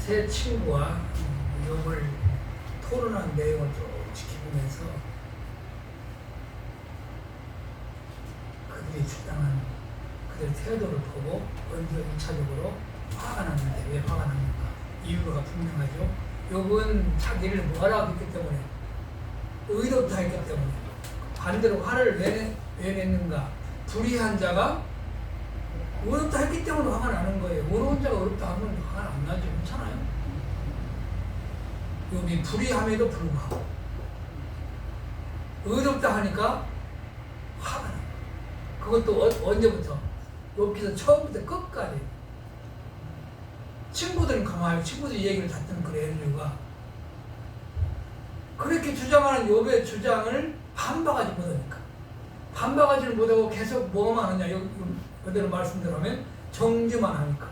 새 친구와 욥을 토론한 내용을 쭉 지켜보면서 그들이 주장한 그들의 태도를 보고 먼저 1차적으로 화가 났는데 왜 화가 났는가? 이유가 분명하죠. 욥은 자기를 뭐하라고 했기 때문에 의롭다 했기 때문에 반대로 화를 왜 냈는가? 불의한 자가 의롭다 했기 때문에 화가 나는 거예요. 의로운 자가 의롭다 하면 화가 안 나죠. 괜찮아요. 욥이 불의함에도 불구하고 의롭다 하니까 화가 나요. 그것도 언제부터? 욥기서 처음부터 끝까지 친구들은 가만히 친구들 얘기를 다 듣는 그런 이유가 그렇게 주장하는 욥의 주장을 반박하지 못하니까 반박하지를 못하고 계속 뭐만 하느냐 그대로 말씀대로하면 정죄만 하니까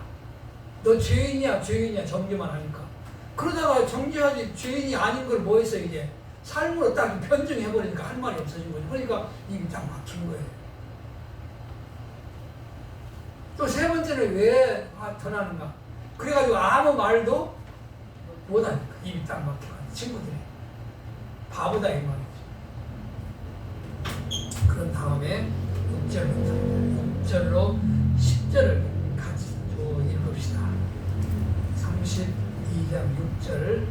너 죄인이야 정죄만 하니까 그러다가 정죄하지 죄인이 아닌 걸 뭐 했어 이제 삶으로 딱 변증해버리니까 할 말이 없어진 거죠. 그러니까 입이 딱 막힌 거예요. 또 세 번째는 왜 전하는가? 그래가지고 아무 말도 못하니까 입이 딱 막혀가지고 친구들이 바보다 이 말이죠. 그런 다음에 6절로 10절을 같이 좀 읽읍시다. 32장 6절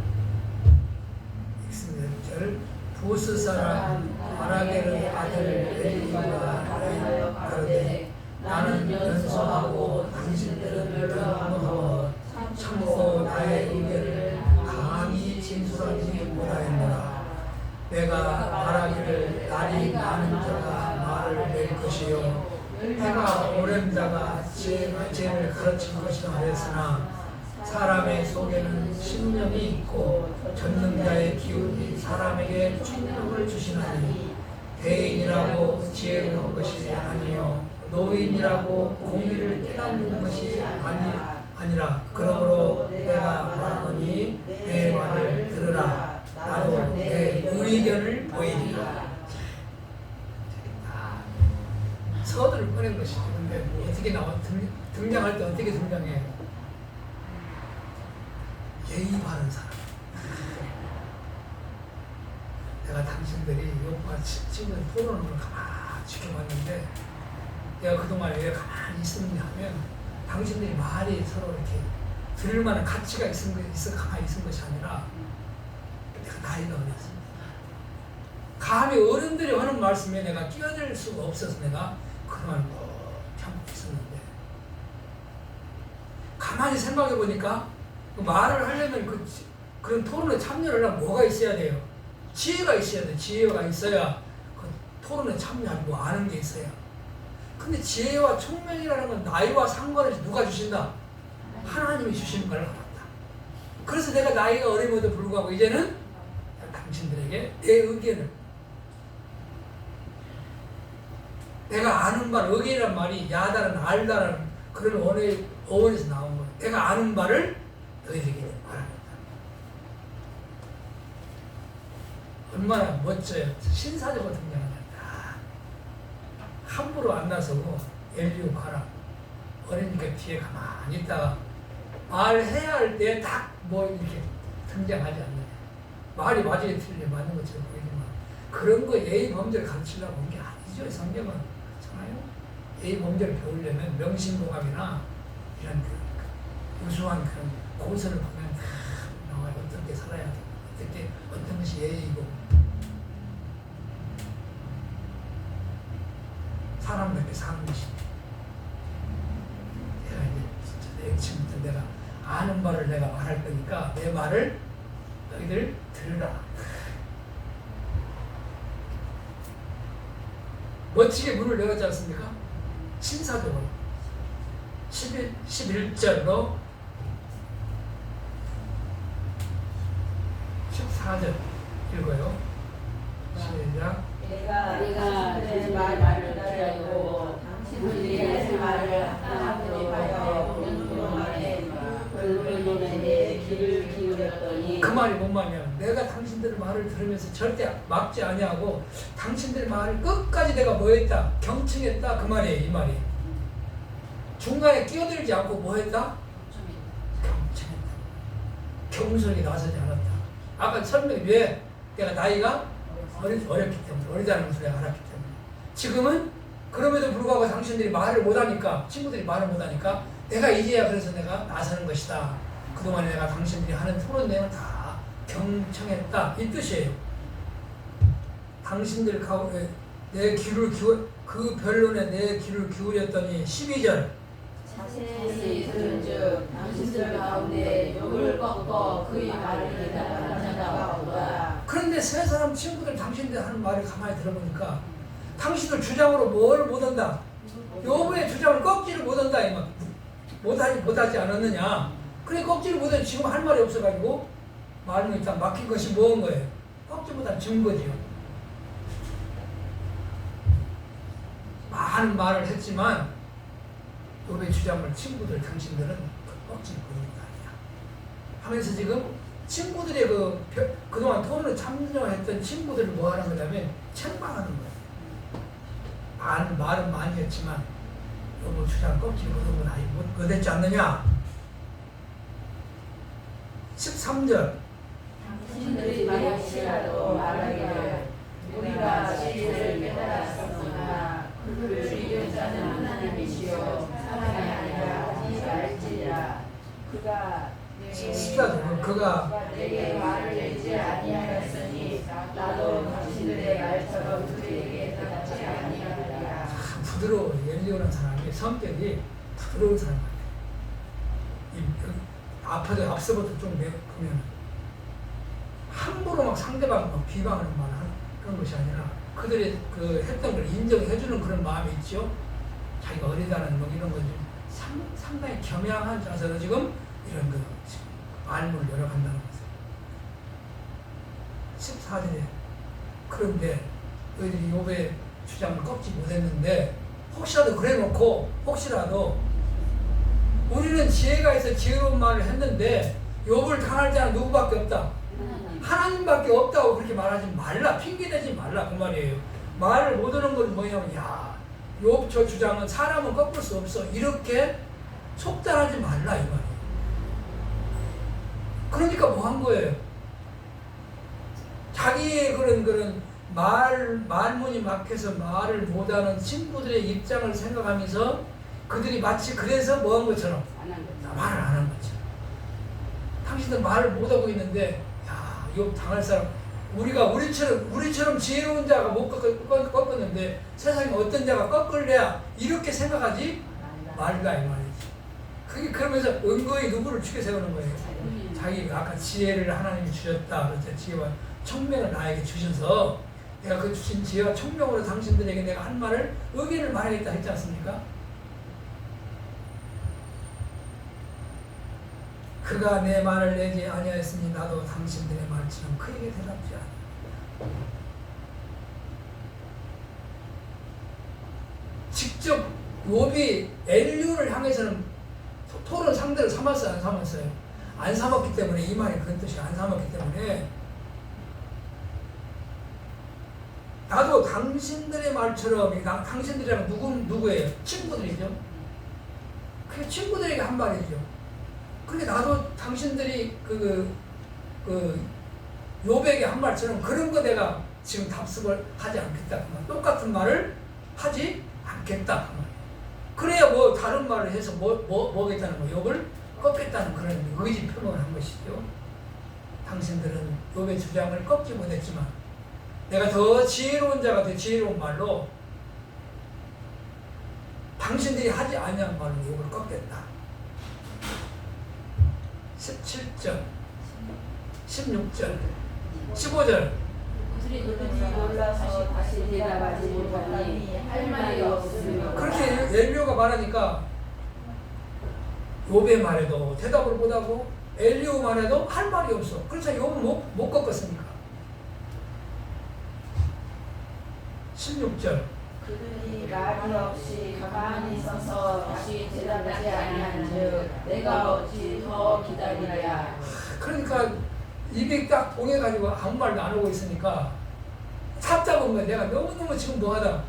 읽습니다. 6절 부스 사람 바라게르 아들 엘리후가 가로되 나는 연소하고 당신들은 변호하고 참고 나의 의견을 감히 진술하지 못하였노라. 내가 말하기를 날이 많은 자가 말을 낼 것이요 해가 오랜 자가 죄를 가르칠 것이라 하였으나 사람의 속에는 신념이 있고 전능자의 기운이 사람에게 충격을 주시나니 대인이라고 지혜로운 것이 아니요 노인이라고 공의를 깨닫는 것이 아니라 그러므로 내가 말하노니 내 말을 들으라. 나도 어떻게 등장할 때 어떻게 등장해? 예의 바른 사람. 내가 당신들이 요파 친구들 토론을 가만히 지켜봤는데 내가 그동안 왜 가만히 있었느냐 하면 당신들이 말이 서로 이렇게 들을 만한 가치가 가만히 있은 것이 아니라 내가 나이가 어렸습니다. 감히 어른들이 하는 말씀에 내가 끼어들 수가 없어서 내가 그동안 참고 있었는데 가만히 생각해 보니까 그 말을 하려면 그런 토론에 참여를 하려면 뭐가 있어야 돼요? 지혜가 있어야 돼. 지혜가 있어야 그 토론에 참여하고 아는 게 있어야. 근데 지혜와 총명이라는 건 나이와 상관없이 누가 주신다? 하나님이 주시는 걸 알았다. 그래서 내가 나이가 어림에도 불구하고 이제는 당신들에게 내 의견을 내가 아는 바를 의견이란 말이 야다는 알다라는 그런 어원에서 나온 거예요. 내가 아는 바를 너희들에게 말하겠다. 얼마나 멋져요. 신사적으로 등장한다. 함부로 안 나서고 엘리오 봐라. 어리니까 뒤에 가만히 있다가 말해야 할 때 딱 뭐 이렇게 등장하지 않느냐. 말이 맞아야 틀려 맞는 것처럼 보이지만 그런 거 예의 범죄를 가르치려고 온 게 아니죠. 성경은 그렇잖아요. 예의 범죄를 배우려면 명심공학이나 이런 우수한 그런 고서를 보면 다 나와요. 어떻게 살아야 돼. 어떤 것이 예의이고 사람답게 사는 것이. 내가 이제 지금부터 내가 아는 바를 내가 말할 거니까 내 말을 너희들 들으라. 멋지게 문을 열었지 않습니까? 신사적으로 11절로 14절 읽어요. 시작. 내가 당신들의 말을 기다리고 당신들의 말을 합당하도록 하여 운동하네. 그들의 내 귀를 기울였더니 그 말이 뭔 말이냐? 내가 당신들의 말을 들으면서 절대 막지 아니하고 당신들의 말을 끝까지 내가 뭐했다? 경청했다. 그 말이에요. 이 말이. 중간에 끼어들지 않고 뭐했다? 경청했다. 경솔히 나서지 않았다. 아까 설명이 왜? 내가 나이가 어렸기 때문에, 어리다는 것을 내가 알았기 때문에. 지금은 그럼에도 불구하고 당신들이 말을 못하니까, 친구들이 말을 못하니까 내가 이제야 그래서 내가 나서는 것이다. 그동안에 내가 당신들이 하는 토론 내용을 다 경청했다. 이 뜻이에요. 당신들 가운데 내 귀를 그 변론에 내 귀를 기울였더니 12절. 자세히 들은즉 당신들 가운데 욕을 꺾어 그의 말을 대답하는 자가 없다. 그런데 세 사람 친구들 당신들 하는 말을 가만히 들어보니까 당신들 주장으로 뭘 못한다? 요번에 주장을 꺾지를 못한다. 이 말. 못하지 않았느냐? 그래 꺾지를 못해 지금 할 말이 없어가지고 말은 일단 막힌 것이 뭐인 거예요? 꺾지 못한 증거지요. 많은 말을 했지만 요번에 주장을 친구들 당신들은 꺾지 못한 거 아니야. 하면서 지금 친구들의 그동안 토론에 참여했던 친구들을 뭐 하는 거냐면 책망하는 거예요. 말은 많이 했지만 요번 주장 꺾지 못한 건 아니고 못했지 않느냐? 13절. 당신들이 말할지라도 말하기를 우리가 진리를 깨달았으나 그를 죽인 자는 하나님이시요 사람이 아니라 네가 알지니라. 그가 내게 말을 내지 아니하였으니 나도 당신들의 말처럼 그에게 대답지 아니하리라. 부드러워. 엘리오라는 사람이 성격이 부드러운 사람 같아요. 앞서부터 좀 보면 함부로 막 상대방 막 비방하는 말 그런 것이 아니라 그들의 그 했던 걸 인정해주는 그런 마음이 있죠. 자기가 어리다는 뭐 이런 건 상당히 겸양한 자세로 지금 이런 그 말문을 열어간다는 거죠. 14절에 그런데 너희들이 욥의 주장을 꺾지 못했는데 혹시라도 그래놓고 혹시라도 우리는 지혜가 있어 지혜로운 말을 했는데 욥을 당할 자는 누구밖에 없다. 하나님밖에 없다고 그렇게 말하지 말라. 핑계대지 말라. 그 말이에요. 말을 못하는 건 뭐냐면 욥 저 주장은 사람은 꺾을 수 없어. 이렇게 속단하지 말라 이 말이에요. 그러니까 뭐 한 거예요? 자기의 그런 말문이 막혀서 말을 못하는 친구들의 입장을 생각하면서 그들이 마치 그래서 뭐 한 것처럼 말을 안 한 것처럼. 당신들 말을 못하고 있는데 야, 욥 당할 사람 우리가 우리처럼 지혜로운 자가 못 꺾었는데 세상에 어떤 자가 꺾을래야 이렇게 생각하지 말라 이 말이지. 그게 그러면서 은거히 누구를 축에 세우는 거예요. 자기가 아까 지혜를 하나님이 주셨다. 그래서 지혜와 청명을 나에게 주셔서 내가 그 주신 지혜와 청명으로 당신들에게 내가 한 말을 의견을 말하겠다 했지 않습니까? 그가 내 말을 내지 아니하였으니 나도 당신들의 말처럼 그에게 대답지 않아. 직접 욥이 엘리후를 향해서는 토론 상대를 삼았어요, 안 삼았어요? 안 삼았기 때문에 이 말이 그런 뜻이에요. 안 삼았기 때문에 나도 당신들의 말처럼 당신들이랑 누구예요? 친구들이죠. 그게 친구들에게 한 말이죠. 근데 나도 당신들이 욥에게 한 말처럼 그런 거 내가 지금 답습을 하지 않겠다. 똑같은 말을 하지 않겠다. 그래야 뭐 다른 말을 해서 뭐겠다는 거예요. 욥을 꺾겠다는 그런 의지 표명을 한 것이죠. 당신들은 욥의 주장을 꺾지 못했지만 내가 더 지혜로운 자가 더 지혜로운 말로 당신들이 하지 아니한 말로 욥을 꺾겠다. 17절, 16절, 15절. 그들이 놀라서 다시 대답하지 못하니 할 말이 없으며 그렇게 엘리후가 말하니까 욥의 말에도 대답을 못하고 엘리후 말에도 할 말이 없어. 그래서 욥은 못 꺾었으니까. 16절. 그들이 말이 없이 가만히 서서 다시 대답하지 아니한즉 내가 어찌 더 기다리랴. 그러니까 입이 딱 동해가지고 아무 말도 안 하고 있으니까 답답한 거야. 내가 너무너무 지금 뭐하다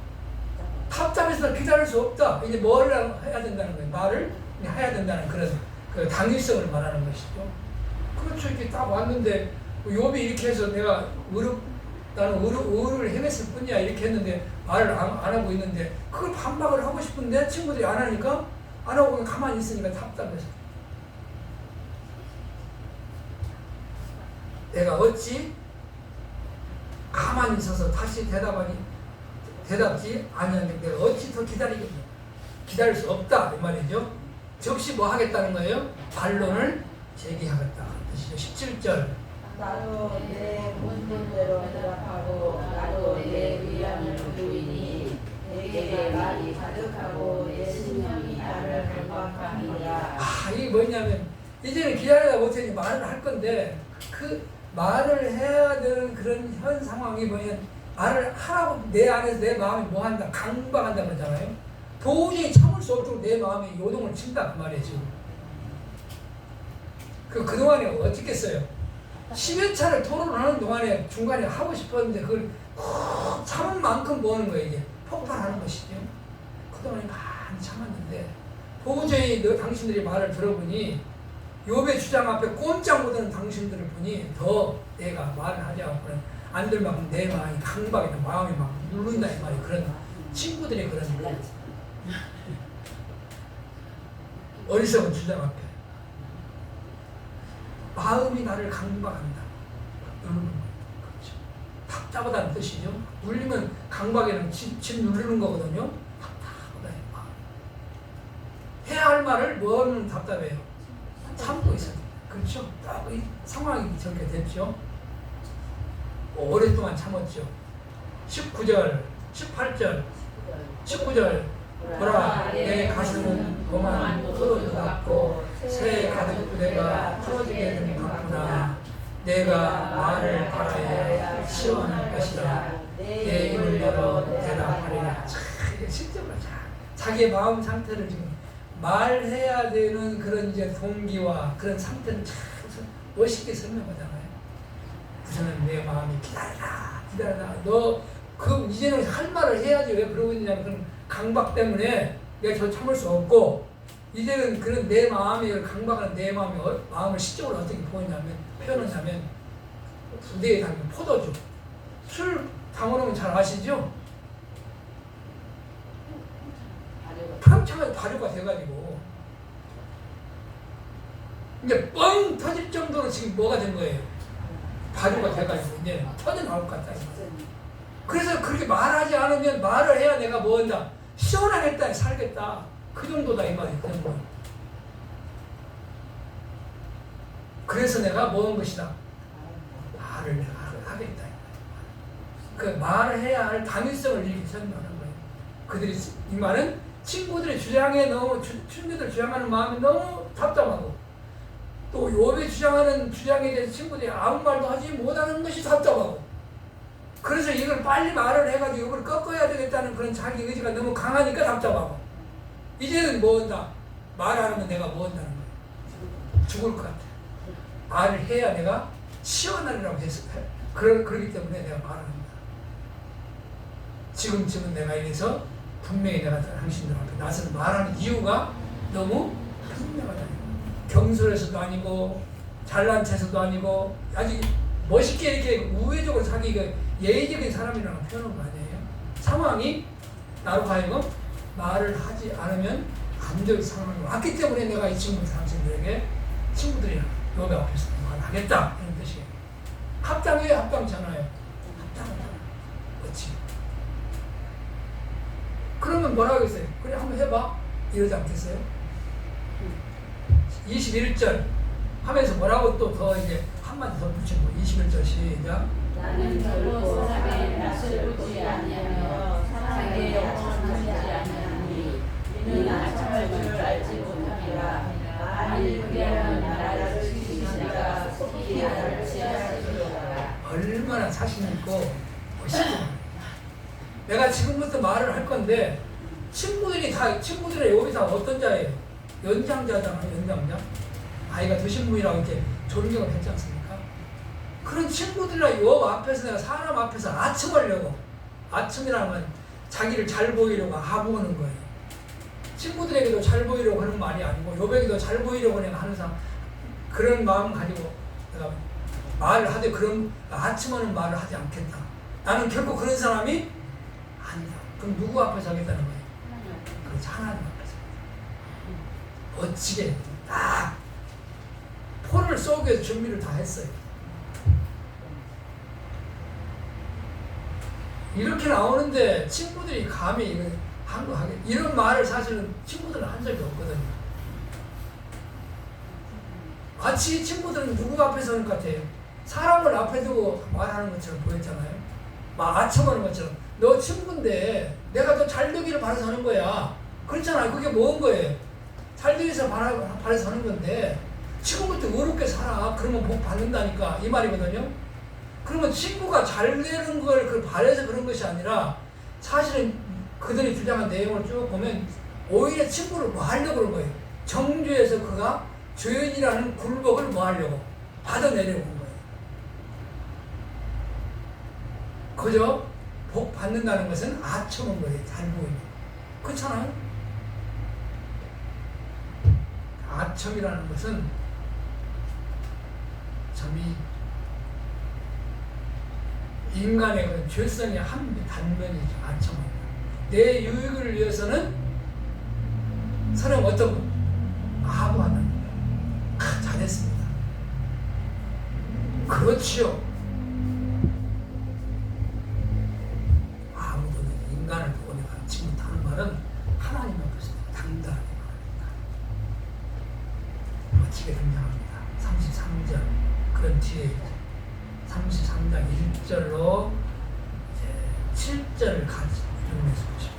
답답해서 기다릴 수 없다. 이제 뭘 해야 된다는 거예요. 말을 해야 된다는 그런 그 당위성을 말하는 것이죠. 그렇죠. 이렇게 딱 왔는데 욥이 이렇게 해서 내가 나는 의를 행했을 뿐이야 이렇게 했는데 말을 안 하고 있는데 그걸 반박을 하고 싶은데 친구들이 안 하니까 안 하고 그냥 가만히 있으니까 답답해서 내가 어찌 가만히 있어서 다시 대답지 아니하는데 내가 어찌 더 기다리겠냐. 기다릴 수 없다 이 말이죠. 즉시 뭐 하겠다는 거예요? 반론을 제기하겠다 그 뜻이죠. 17절. 나도 내 본분대로 대답하고 나도 내 의향을 보이니 내게 말이 가득하고 내 신령이 나를 경박함이라. 이게 뭐냐면 이제는 기다리다 못하니 말을 할 건데 그 말을 해야 되는 그런 현 상황이 뭐냐면 말을 하라고 내 안에서 내 마음이 뭐 한다 강박한다 그러잖아요. 도저히 참을 수 없도록 내 마음이 요동을 친다 그 말이에요. 지금 그동안에 어떻겠어요? 10여 차를 토론하는 동안에 중간에 하고 싶었는데 그걸 참은 만큼 뭐하는 거예요. 이게 폭발하는 것이죠. 그동안에 많이 참았는데 도저히 당신들이 말을 들어보니 욥의 주장 앞에 꼼짝 못하는 당신들을 보니 더 내가 말을 하지 않고는 안 될 만큼 내 마음이 강박이나 마음이 막 누른다 이 말이 그런 친구들의 그런 어리석은 주장 앞에 마음이 나를 강박한다. 그렇죠. 답답하다는 뜻이죠. 눌리면 강박에는 집 누르는 거거든요. 답답하다. 해야 할 말을 뭐는 답답해요. 참고 있어요. 그렇죠. 딱 이 상황이 저렇게 됐죠. 오랫동안 참았죠. 19절, 18절, 19절. 보라, 내 가슴은 고만 풀어도 같고 새 가득 부대가 풀어지게 된 같구나. 내가 말을 바라야 시원할 것이라. 내 입을 열어 대답하리라. 실제로 자기의 마음 상태를 지금 말해야 되는 그런 이제 동기와 그런 상태를 참 멋있게 설명하잖아요. 우선은 내 마음이 기다려라. 너 이제는 할 말을 해야지 왜 그러고 있냐면 그런 강박 때문에 내가 저 참을 수 없고 이제는 그런 내 마음이 강박하는 내 마음을 시적으로 어떻게 표현하냐면 부대에 담긴 포도주 술 담아놓으면 잘 아시죠? 팡창하게 발효가 돼가지고 이제 뻥 터질 정도로 지금 뭐가 된 거예요? 발효가 돼가지고 이제 터져나올 것 같다. 그래서 그렇게 말하지 않으면 말을 해야 내가 뭐 한다? 시원하겠다, 살겠다. 그 정도다 이 말이 그런 거. 그래서 내가 뭐 한 것이다? 말을 내가 하겠다. 그 말을 해야 할 당위성을 이렇게 설명하는 거예요. 그들이 이 말은 친구들의 주장에 너무 친구들 주장하는 마음이 너무 답답하고 또 욥이 주장하는 주장에 대해서 친구들이 아무 말도 하지 못하는 것이 답답하고 그래서 이걸 빨리 말을 해가지고 이걸 꺾어야 되겠다는 그런 자기 의지가 너무 강하니까 답답하고 이제는 뭐 한다? 말 안 하면 내가 뭐 한다는 거야? 죽을 것 같아. 말을 해야 내가 시원하리라고 했을 때 그러기 때문에 내가 말을 합니다. 지금쯤은 내가 이래서 분명히 내가 당신들 앞에 나서서 말하는 이유가 너무 분명하다. 경솔해서도 아니고 잘난 체서도 아니고 아주 멋있게 이렇게 우회적으로 자기가 예의적인 사람이라고 표현한 거 아니에요. 상황이 나로 하여금 말을 하지 않으면 안 될 상황이 왔기 때문에 내가 이 당신들에게 친구들이랑 욥의 앞에서 말하겠다 이런 뜻이에요. 합당해요? 합당잖아요. 합당하잖아. 그렇지. 그러면 뭐라고 했어요? 그래 한번 해봐. 이러지 않겠어요? 21절 하면서 뭐라고 또 더 이제 한마디 더 붙이고 21절 시작. 나는 결코 사람의 낯을 보지 아니하며 사람에게 영원하지 아니하니 이는 아첨할 줄 알지 못함이라. 만일 그리하면 나를 지키시리라 속히 나를 지하시리라. 얼마나 자신 있고 멋있고 내가 지금부터 말을 할 건데 친구들의 욥이 다 어떤 자예요? 연장자잖아요. 연장자. 아이가 드신분이라고 이렇게 존경을 했지 않습니까? 그런 친구들이랑 욥 앞에서 내가 사람 앞에서 아첨하려고 아첨이라는 건 자기를 잘 보이려고 하보는 거예요. 친구들에게도 잘 보이려고 하는 말이 아니고 욥에게도 잘 보이려고 내가 하는 사람 그런 마음 가지고 내가 말을 하되 그런 아첨하는 말을 하지 않겠다. 나는 결코 그런 사람이 아니다. 그럼 누구 앞에서 하겠다는 거예요? 그렇지 하나님 앞에서. 멋지게 딱 포를 쏘기 위해서 준비를 다 했어요. 이렇게 나오는데 친구들이 감히 이거 한 거 하겠 이런 말을 사실은 친구들은 한 적이 없거든요. 마치 친구들은 누구 앞에서 하는 것 같아요? 사람을 앞에 두고 말하는 것처럼 보였잖아요. 막 아첨하는 것처럼 너 친구인데 내가 더 잘 되기를 바라서 하는 거야. 그렇잖아요. 그게 뭔 거예요? 잘 되기를 바라서 하는 건데 지금부터 의롭게 살아. 그러면 복 받는다니까 이 말이거든요. 그러면 친구가 잘 되는 걸 바라서 그런 것이 아니라 사실은 그들이 주장한 내용을 쭉 보면 오히려 친구를 뭐 하려고 그런 거예요. 정죄에서 그가 죄인이라는 굴복을 뭐 하려고 받아내려고 한 거예요. 그저 복 받는다는 것은 아첨한 거예요. 잘 보이는. 그렇잖아요. 아첨이라는 것은 참 인간의 그 죄성의 한 단면이죠. 아첨은. 내 유익을 위해서는 사람 어떤 거? 아부하는 거예요. 잘했습니다. 그렇지요. 아무도 인간을 보고 내가 알지 못하는 말은 하나님 앞에서 당당하게 말합니다. 멋지게 등장합니다. 33절 그런 뒤에 33장 1절로 이제 7절을 같이 읽어서 보십시오.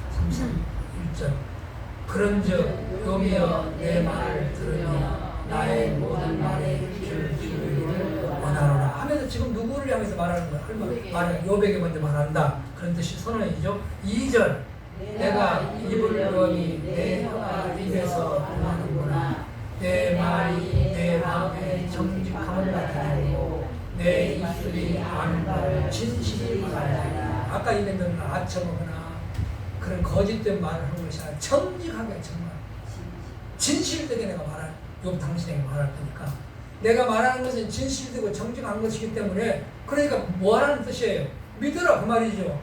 31절 그런즉 욥이여 내 말을 들으며 나의 모든 말에 귀를 기울이기를 원하노라 하면서 지금 누구를 향해서 말하는 거야? 말은 욥에게 먼저 말한다. 그런 뜻이 선언이죠. 2절 내가 입을 열니 내 혀가 입에서 나오는구나. 내 말이 내 마음에 정직함을 나타내고 내 입술이 아는 바를 진실히 말하리라. 아까 얘기했던 아첨하거나 그 그런 거짓된 말을 하는 것이 아니라 정직하게 정말 진실되게 내가 말할, 요 당신에게 말할 거니까 내가 말하는 것은 진실되고 정직한 것이기 때문에 그러니까 뭐라는 뜻이에요? 믿으라 그 말이죠.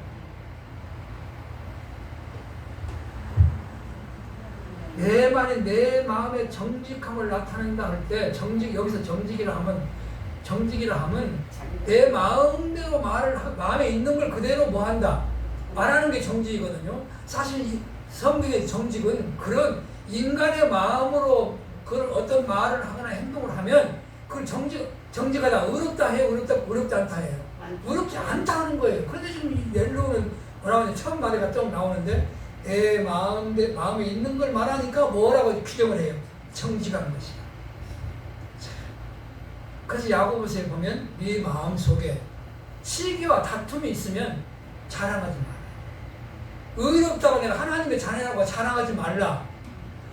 내 말이 내 마음의 정직함을 나타낸다 할 때 여기서 정직이라 하면 내 마음대로 마음에 있는 걸 그대로 뭐 한다? 말하는 게 정직이거든요. 사실 이 성경의 정직은 그런 인간의 마음으로 그런 어떤 말을 하거나 행동을 하면 그걸 정직하다. 의롭다 해요. 의롭지 않다 해요. 의롭지 않다 하는 거예요. 그런데 지금 넬로는 뭐라고 하냐, 처음 말이 딱 나오는데 내 마음에 있는 걸 말하니까 뭐라고 규정을 해요? 정직한 것이야. 그래서 야고보서에 보면 네 마음 속에 시기와 다툼이 있으면 자랑하지 마라. 의롭다고 내가 하나님의 자녀라고 자랑하지 말라.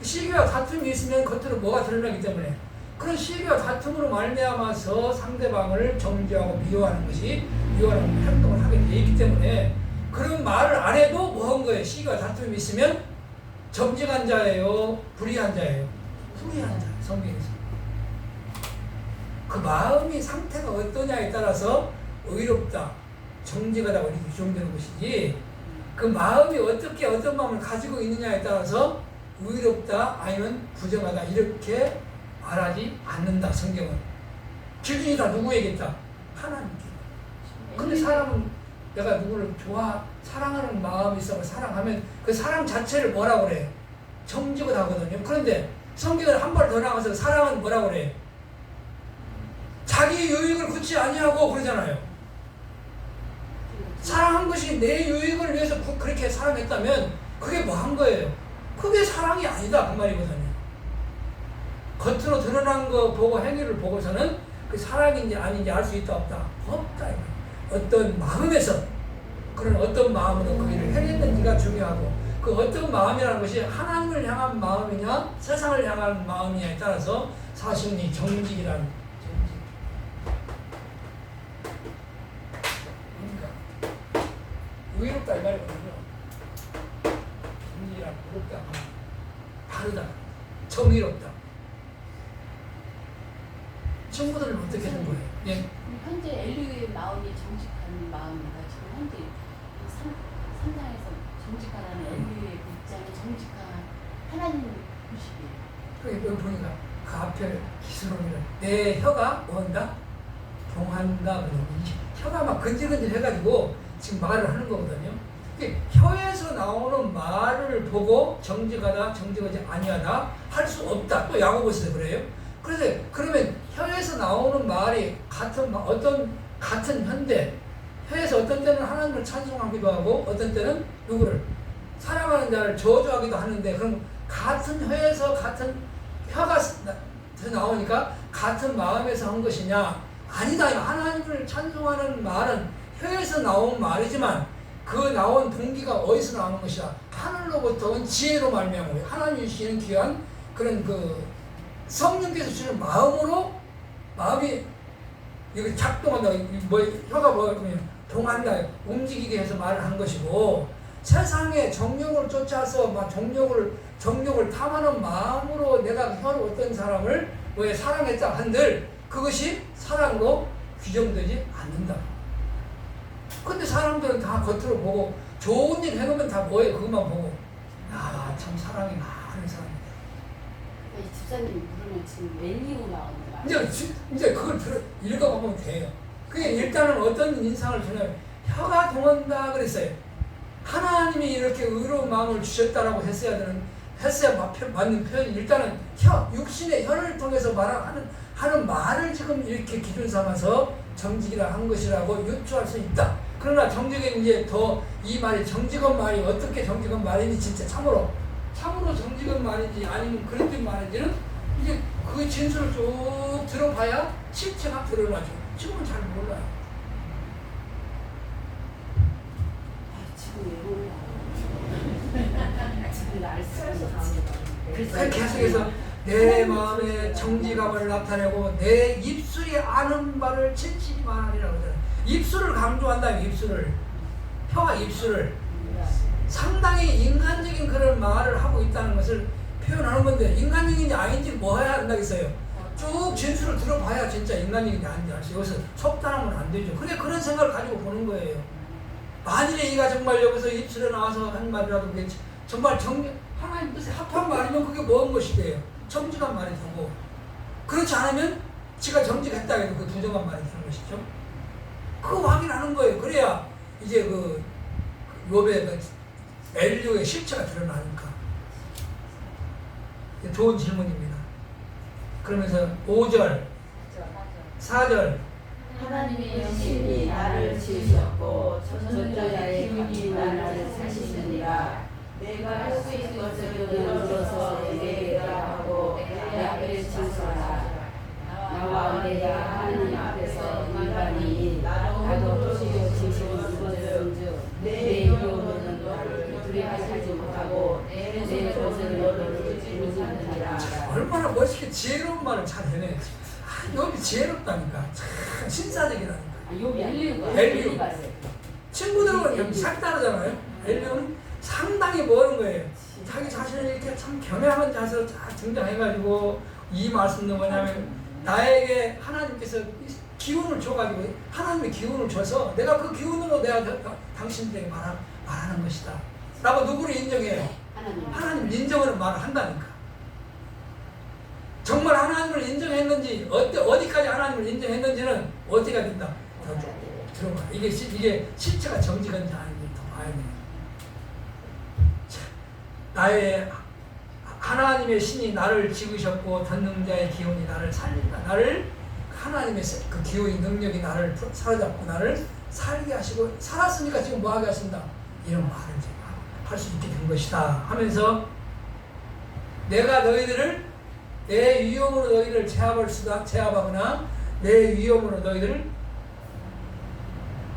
시기와 다툼이 있으면 겉으로 뭐가 드러나기 때문에 그런 시기와 다툼으로 말미암아서 상대방을 정죄하고 미워하는 행동을 하게 돼 있기 때문에 그런 말을 안 해도 뭐 한 거예요? 시기와 다툼이 있으면 정직한 자예요? 불의한 자예요? 불의한 자. 성경에서. 그 마음이 상태가 어떠냐에 따라서 의롭다, 정직하다고 이렇게 규정되는 것이지 그 마음이 어떤 마음을 가지고 있느냐에 따라서 의롭다 아니면 부정하다 이렇게 말하지 않는다. 성경은. 기준이 다 누구에게 있다? 하나님께. 근데 사람은 내가 누구를 사랑하는 마음이 있어 사랑하면 그 사랑 자체를 뭐라고 그래? 정직을 하거든요. 그런데 성경은 한 발 더 나가서 사랑은 뭐라고 그래? 자기 유익을 굳이 아니하고 그러잖아요. 사랑한 것이 내 유익을 위해서 그렇게 사랑했다면 그게 뭐 한 거예요? 그게 사랑이 아니다 그 말이거든요. 겉으로 드러난 거 보고 행위를 보고서는 그 사랑인지 아닌지 알 수 있다 없다? 없다. 어떤 마음에서 그런 어떤 마음으로 그 일을 해냈는지가 중요하고 그 어떤 마음이라는 것이 하나님을 향한 마음이냐 세상을 향한 마음이냐에 따라서 사실은 이 정직이라는 그러니까 의롭다 이 말이거든요. 정직이랑 의롭다 다르다. 정의롭다. 친구들은 어떻게 하는 거예요? 예. 현재 엘리의 마음이 정직한 마음인가? 지금 현재 상당에서 정직하라는 엘리의 입장이 정직한 하나님 보시기에. 그러니까 여기 보니까 그 앞에 기술로는 내 혀가 뭔다? 동한다. 혀가 막 근질근질 해가지고 지금 말을 하는 거거든요. 혀에서 나오는 말을 보고 정직하다, 정직하지 아니하다 할 수 없다. 또 야고보서도 그래요. 그래서 그러면 혀에서 나오는 말이 같은 현대 혀에서 어떤 때는 하나님을 찬송하기도 하고 어떤 때는 누구를 사랑하는 자를 저주하기도 하는데 그럼 같은 혀에서 같은 혀가 나오니까 같은 마음에서 한 것이냐? 아니다. 하나님을 찬송하는 말은 혀에서 나온 말이지만 그 나온 동기가 어디서 나오는 것이다? 하늘로부터 온 지혜로 말미암아 하나님이 주시는 귀한 그런 그 성령께서 주시는 마음이 이거 작동한다. 혀가 동한다. 움직이게 해서 말을 한 것이고 세상의 정욕을 쫓아서 막 정욕을 탐하는 마음으로 내가 혀로 어떤 사람을 사랑했다 한들 그것이 사랑으로 규정되지 않는다. 근데 사람들은 다 겉으로 보고 좋은 일 해놓으면 다 뭐예요? 그것만 보고 참 사랑이 많은 사람이다. 이 집사님 부르면 지금 엘리로 나오는 거야. 이제 그걸 읽어보면 돼요. 그게 일단은 어떤 인상을 주냐면 혀가 동한다 그랬어요. 하나님이 이렇게 의로운 마음을 주셨다라고 했어야 맞는 표현이 일단은 육신의 혀를 통해서 하는 말을 지금 이렇게 기준 삼아서 정직이라 한 것이라고 유추할 수 있다. 그러나 정직은 이제 더 이 말이 정직한 말이 어떻게 정직한 말인지 진짜 참으로 정직한 말인지 아니면 그런 말인지는 이제 그 진술을 쭉 들어봐야 실체가 드러나죠. 지금은 잘 몰라요. 지금 왜 몰라? 지금 알 수가 있어. 계속해서 내 마음의 정직함을 나타내고 내 입술이 아는 바를 진실히 말하리라고 하잖아요. 입술을 강조한다. 입술을 혀와 입술을 상당히 인간적인 그런 말을 하고 있다는 것을 표현하는 건데 인간적인지 아닌지 뭐 해야 한다겠어요? 쭉 진술을 들어봐야 진짜 인간적인지 아닌지 알 수 있어요. 여기서 속단하면 안 되죠. 그래 그런 생각을 가지고 보는 거예요. 만일에 이가 정말 여기서 입술에 나와서 한 말이라도 그게 정말 하나님 뜻에 합한 말이면 그게 뭔 것이 돼요? 정직한 말이 되고 그렇지 않으면 지가 정직했다 해도 그 부정한 말이 되는 것이죠. 그거 확인하는 거예요. 그래야 이제 그 욥의 그 엘리오의 실체가 드러나니까. 좋은 질문입니다. 그러면서 5절, 4절 하나님의 신이 나를 지으셨고 전전자의 기운이 나를 사시느니라. 내가 할 수 있는 것을 늘어서 내게라 하고 내 앞에 지으소서. 나와 내가 하나님 앞에서 인간이 나도 지으시는 것은즉 내 이름은 너를 두려워하지 못하고 내 것을 너를 부르느니라. 얼마나 멋있게 지혜로운 말을 잘 해내. 욥이 지혜롭다니까. 참 신사적이라니까. 욥이 엘리오. 친구들은 싹 다르잖아요. 엘리오는 상당히 모르는 거예요. 자기 자신을 이렇게 참 겸허한 자세로 쫙 등장해가지고 이 말씀도 뭐냐면 나에게 하나님께서 기운을 줘가지고 하나님의 기운을 줘서 내가 그 기운으로 내가 당신들에게 말하는 것이다 라고 누구를 인정해요? 하나님 인정하는 말을 한다니까. 정말 하나님을 인정했는지 어디까지 하나님을 인정했는지는 어떻게 된다? 들어봐. 이게 실체가 정직한지 아닌지 더 봐야 돼요. 나의 하나님의 신이 나를 지으셨고 전능자의 기운이 나를 살린다. 나를 하나님의 그 기운이 능력이 나를 사로잡고 나를 살게 하시고 살았으니까 지금 뭐하게 하신다. 이런 말을 할 수 있게 된 것이다 하면서 내가 너희들을 내 위엄으로 너희를 제압하거나 내 위엄으로 너희들을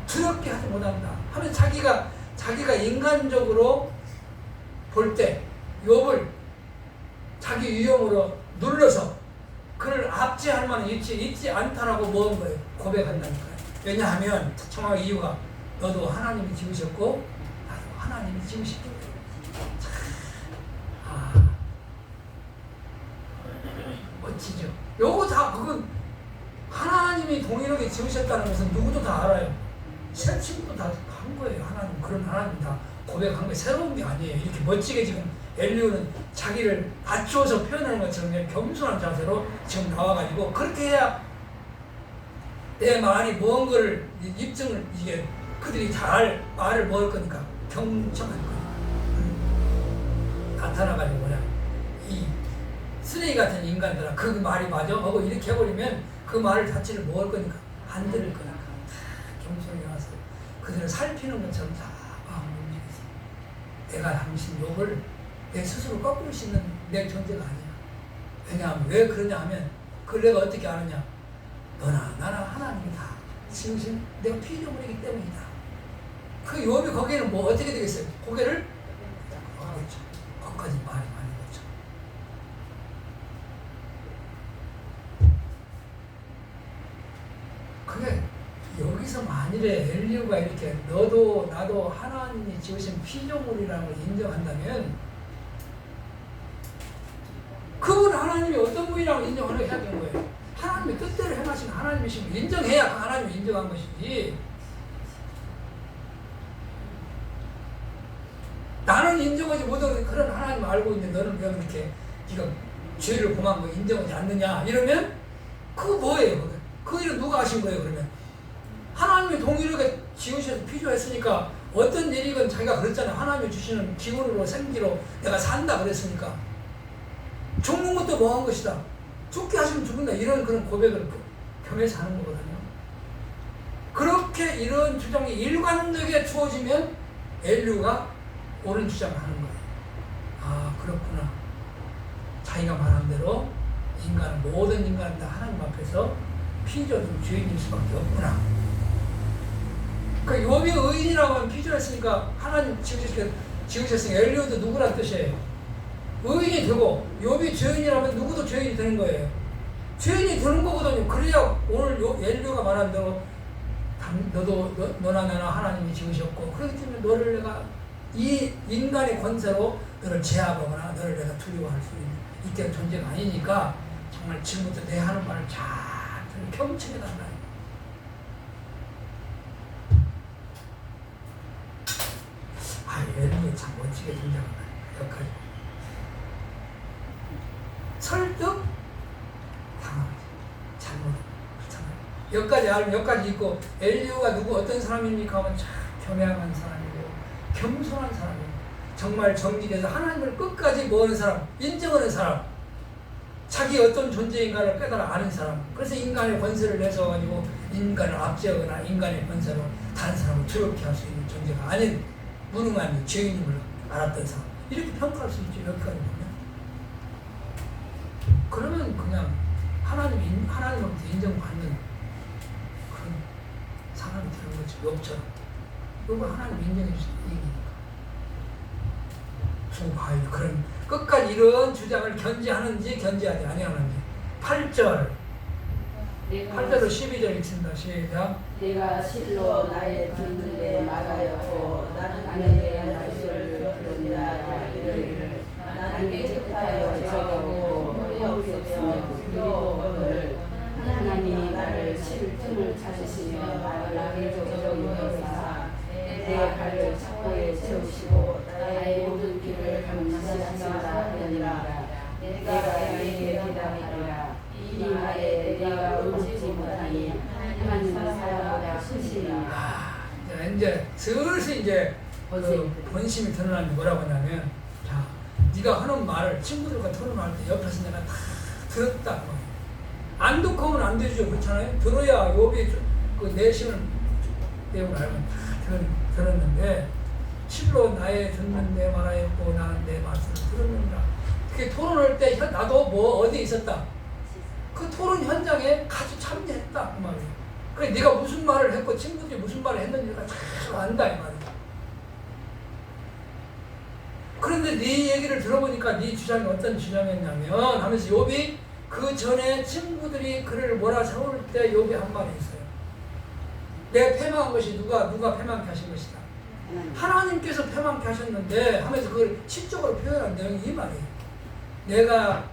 두렵게 하지 못한다 하면 자기가 인간적으로 볼 때 욥을 자기 위엄으로 눌러서 그를 압제할 만한 있지 않다라고 모은 거예요. 고백한다니까요. 왜냐하면 정확한 이유가 너도 하나님이 지으셨고 나도 하나님이 지으셨기 때문에. 멋지죠. 요거 다 그건 하나님이 동일하게 지으셨다는 것은 누구도 다 알아요. 새 친구도 다 한 거예요. 하나님 그런 하나님 다 고백한 거예요. 새로운 게 아니에요. 이렇게 멋지게 지금 엘리오는 자기를 낮추어서 표현하는 것처럼 그냥 겸손한 자세로 지금 나와가지고 그렇게 해야 내 말이 뭔 거를 입증을 이게 그들이 잘 말을 먹을 거니까 경청할 거니까 나타나가지고 뭐냐 이 쓰레기 같은 인간들아 그 말이 맞아 하고 이렇게 해버리면 그 말을 자체를 먹을 거니까 안 들을 거니까 경청이 와서 그들을 살피는 것처럼 다 마음을 움직이지. 내가 당신 욥을 내 스스로 꺾을 수 있는 내 존재가 아니야. 왜냐하면 왜 그러냐 하면 그걸 내가 어떻게 아느냐. 너나 나나 하나님이 다 지으신 내가 피조물이기 때문이다. 그 욥이 거기에는 뭐 어떻게 되겠어요? 고개를 그렇죠. 거기까지 말이 많이 거죠. 그게 여기서 만일에 엘리오가 이렇게 너도 나도 하나님이 지으신 피조물이라는 걸 인정한다면 그분 하나님이 어떤 분이라고 인정을 해야 되는 거예요. 하나님의 뜻대로 행하신 하나님이신 걸 인정해야 그 하나님이 인정한 것이지. 나는 인정하지 못하는 그런 하나님 알고 있는데 너는 왜 그렇게 네가 죄를 범한 거 인정하지 않느냐 이러면 그거 뭐예요? 그 일은 누가 하신 거예요? 그러면 하나님이 동일하게 지으셔서 피조했으니까 어떤 일이건 자기가 그랬잖아요. 하나님이 주시는 기운으로 생기로 내가 산다 그랬으니까 죽는 것도 뭐한 것이다. 죽게 하시면 죽는다. 이런 그런 고백을 겸해서 하는 거거든요. 그렇게 이런 주장이 일관되게 주어지면 엘리오가 옳은 주장을 하는 거예요. 아 그렇구나. 자기가 말한 대로 인간은 모든 인간은 다 하나님 앞에서 피조된 죄인일 수밖에 없구나. 그 욥이 의인이라고 하면 피조했으니까 하나님 지으셨으니까 엘리오도 누구란 뜻이에요? 의인이 되고 욥이 죄인이라면 누구도 죄인이 되는 거예요. 죄인이 되는 거거든요. 그래야 오늘 엘리오가 말한 대로 너나 나나 하나님이 지으셨고 그렇기 때문에 너를 내가 이 인간의 권세로 너를 제압하거나 너를 내가 두려워할 수 있는 존재가 아니니까 정말 지금부터 내 하는 말을 잘 경청해 달라. 엘리야 참 멋지게 등장하는 역할이. 설득 당하지. 잘못 그렇잖아요. 여기까지 알면 여기까지 있고 엘리야가 누구 어떤 사람입니까 하면 참 겸양한 사람이고 겸손한 사람이고 정말 정직해서 하나님을 끝까지 모르는 사람, 인정하는 사람, 자기 어떤 존재인가를 깨달아 아는 사람. 그래서 인간의 권세를 내서가지고 인간을 압제하거나 인간의 권세로 다른 사람을 두렵게 할 수 있는 존재가 아닌 무능한 죄인임을 알았던 사람. 이렇게 평가할 수 있죠. 여기까지 보면. 그러면 그냥 하나님으로부터 인정받는 그런 사람이 되는 거죠. 욥처럼. 욥을 하나님 인정해 주신 얘기니까. 두바이 그런 끝까지 이런 주장을 견지하는지 견지하지 아니하는지. 8절로 12절 읽습니다. 시작. 내가 실로 나의 듣는데 말하였고 나는 하늘의 말씀을 들으리라. 이르기를 나는 깨끗하여 정하고 허리 없으며 부끄러워를 하나님이 나를 칠 틈을 찾으시며 나를 적용하사 내 발을 착고에 채우시고 나의 모든 길을 감시하시라 하느니라. 내가 내게 기다리리라. 이 말에 내가 의지 못하니 하나님 사랑보다 크시니라. 이제 슬슬 이제 본심이 드러나는 게 뭐라고 하냐면, 자, 네가 하는 말을 친구들과 토론할 때 옆에서 내가 다 들었다. 안 듣고 하면 안 되죠. 그렇잖아요. 들어야 욥이 그 내심을 내용을 알면 다 들었는데, 실로 나의 듣는 내 말하였고 나는 내 말씀을 들었느니라. 그게 토론할 때 나도 뭐 어디에 있었다. 그 토론 현장에 같이 참여했다. 그 말이에요. 그래 네가 무슨 말을 했고 친구들이 무슨 말을 했는지가 잘 안다 이 말이야. 그런데 네 얘기를 들어보니까 네 주장이 어떤 주장이었냐면 하면서 욥이 그 전에 친구들이 그를 뭐라 세울 때 욥이 한 말이 있어요. 내가 패망한 것이 누가 패망케 하신 것이다. 하나님께서 패망케 하셨는데 하면서 그걸 시적으로 표현한 내용이 이 말이에요. 내가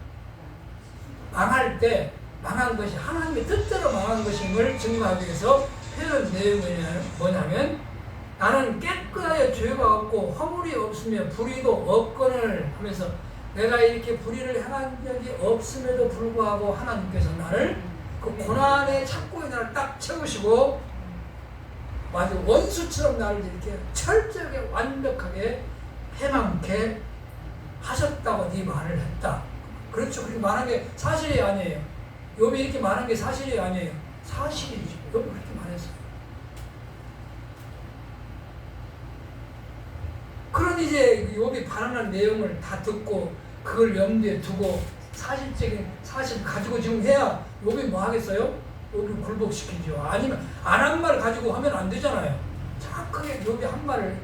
망할 때 망한 것이 하나님의 뜻대로 망한 것임을 증거하기 위해서 표현 내용이 뭐냐면 나는 깨끗하여 죄가 없고 허물이 없으며 불의도 없거늘 하면서 내가 이렇게 불의를 행한 적이 없음에도 불구하고 하나님께서 나를 그 고난의 착고에 나를 딱 채우시고 마치 원수처럼 나를 이렇게 철저하게 완벽하게 패망케 하셨다고 네 말을 했다. 그렇죠. 그렇게 말한 게 사실이 아니에요. 욥이 이렇게 말한 게 사실이 아니에요. 사실이죠. 욥이 그렇게 말했어요. 그런 이제 욥이 발언한 내용을 다 듣고 그걸 염두에 두고 사실적인 사실 가지고 지금 해야 욥이 뭐 하겠어요? 욥을 굴복시키죠. 아니면 안 한 말 가지고 하면 안 되잖아요. 정확하게 욥이 한 말을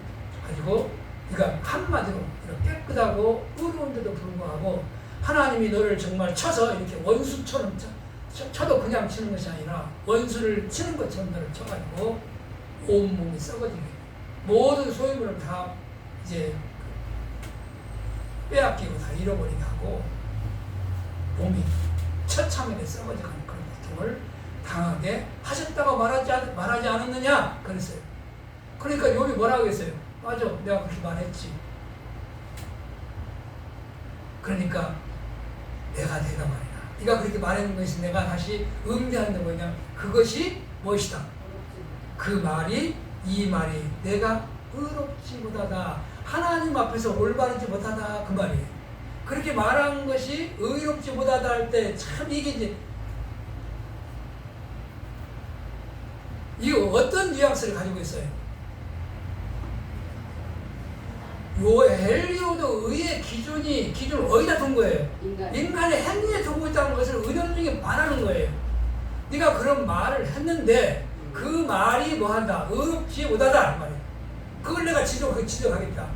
가지고 그러니까 한마디로 깨끗하고 의로운데도 불구하고 하나님이 너를 정말 쳐서 이렇게 원수처럼 쳐도 그냥 치는 것이 아니라 원수를 치는 것처럼 너를 쳐가지고 온몸이 썩어지게 모든 소유물을 다 이제 빼앗기고 다 잃어버리게 하고 몸이 처참하게 썩어져가는 그런 고통을 당하게 하셨다고 말하지 않았느냐 그랬어요. 그러니까 욥이 뭐라고 했어요? 맞아, 내가 그렇게 말했지. 그러니까 내가 말이야. 네가 그렇게 말하는 것이 내가 다시 응대하는 게 뭐냐? 그것이 무엇이다? 그 말이 이 말이 내가 의롭지 못하다. 하나님 앞에서 올바르지 못하다 그 말이에요. 그렇게 말한 것이 의롭지 못하다 할 때 참 이게 이제 이거 어떤 뉘앙스를 가지고 있어요? 요 엘리야도 의의 기준을 어디다 둔 거예요? 인간의 행위에 두고 있다는 것을 은연중에 말하는 거예요. 네가 그런 말을 했는데 그 말이 뭐한다? 의롭지 못하다 말이에요. 그걸 내가 지적하겠다.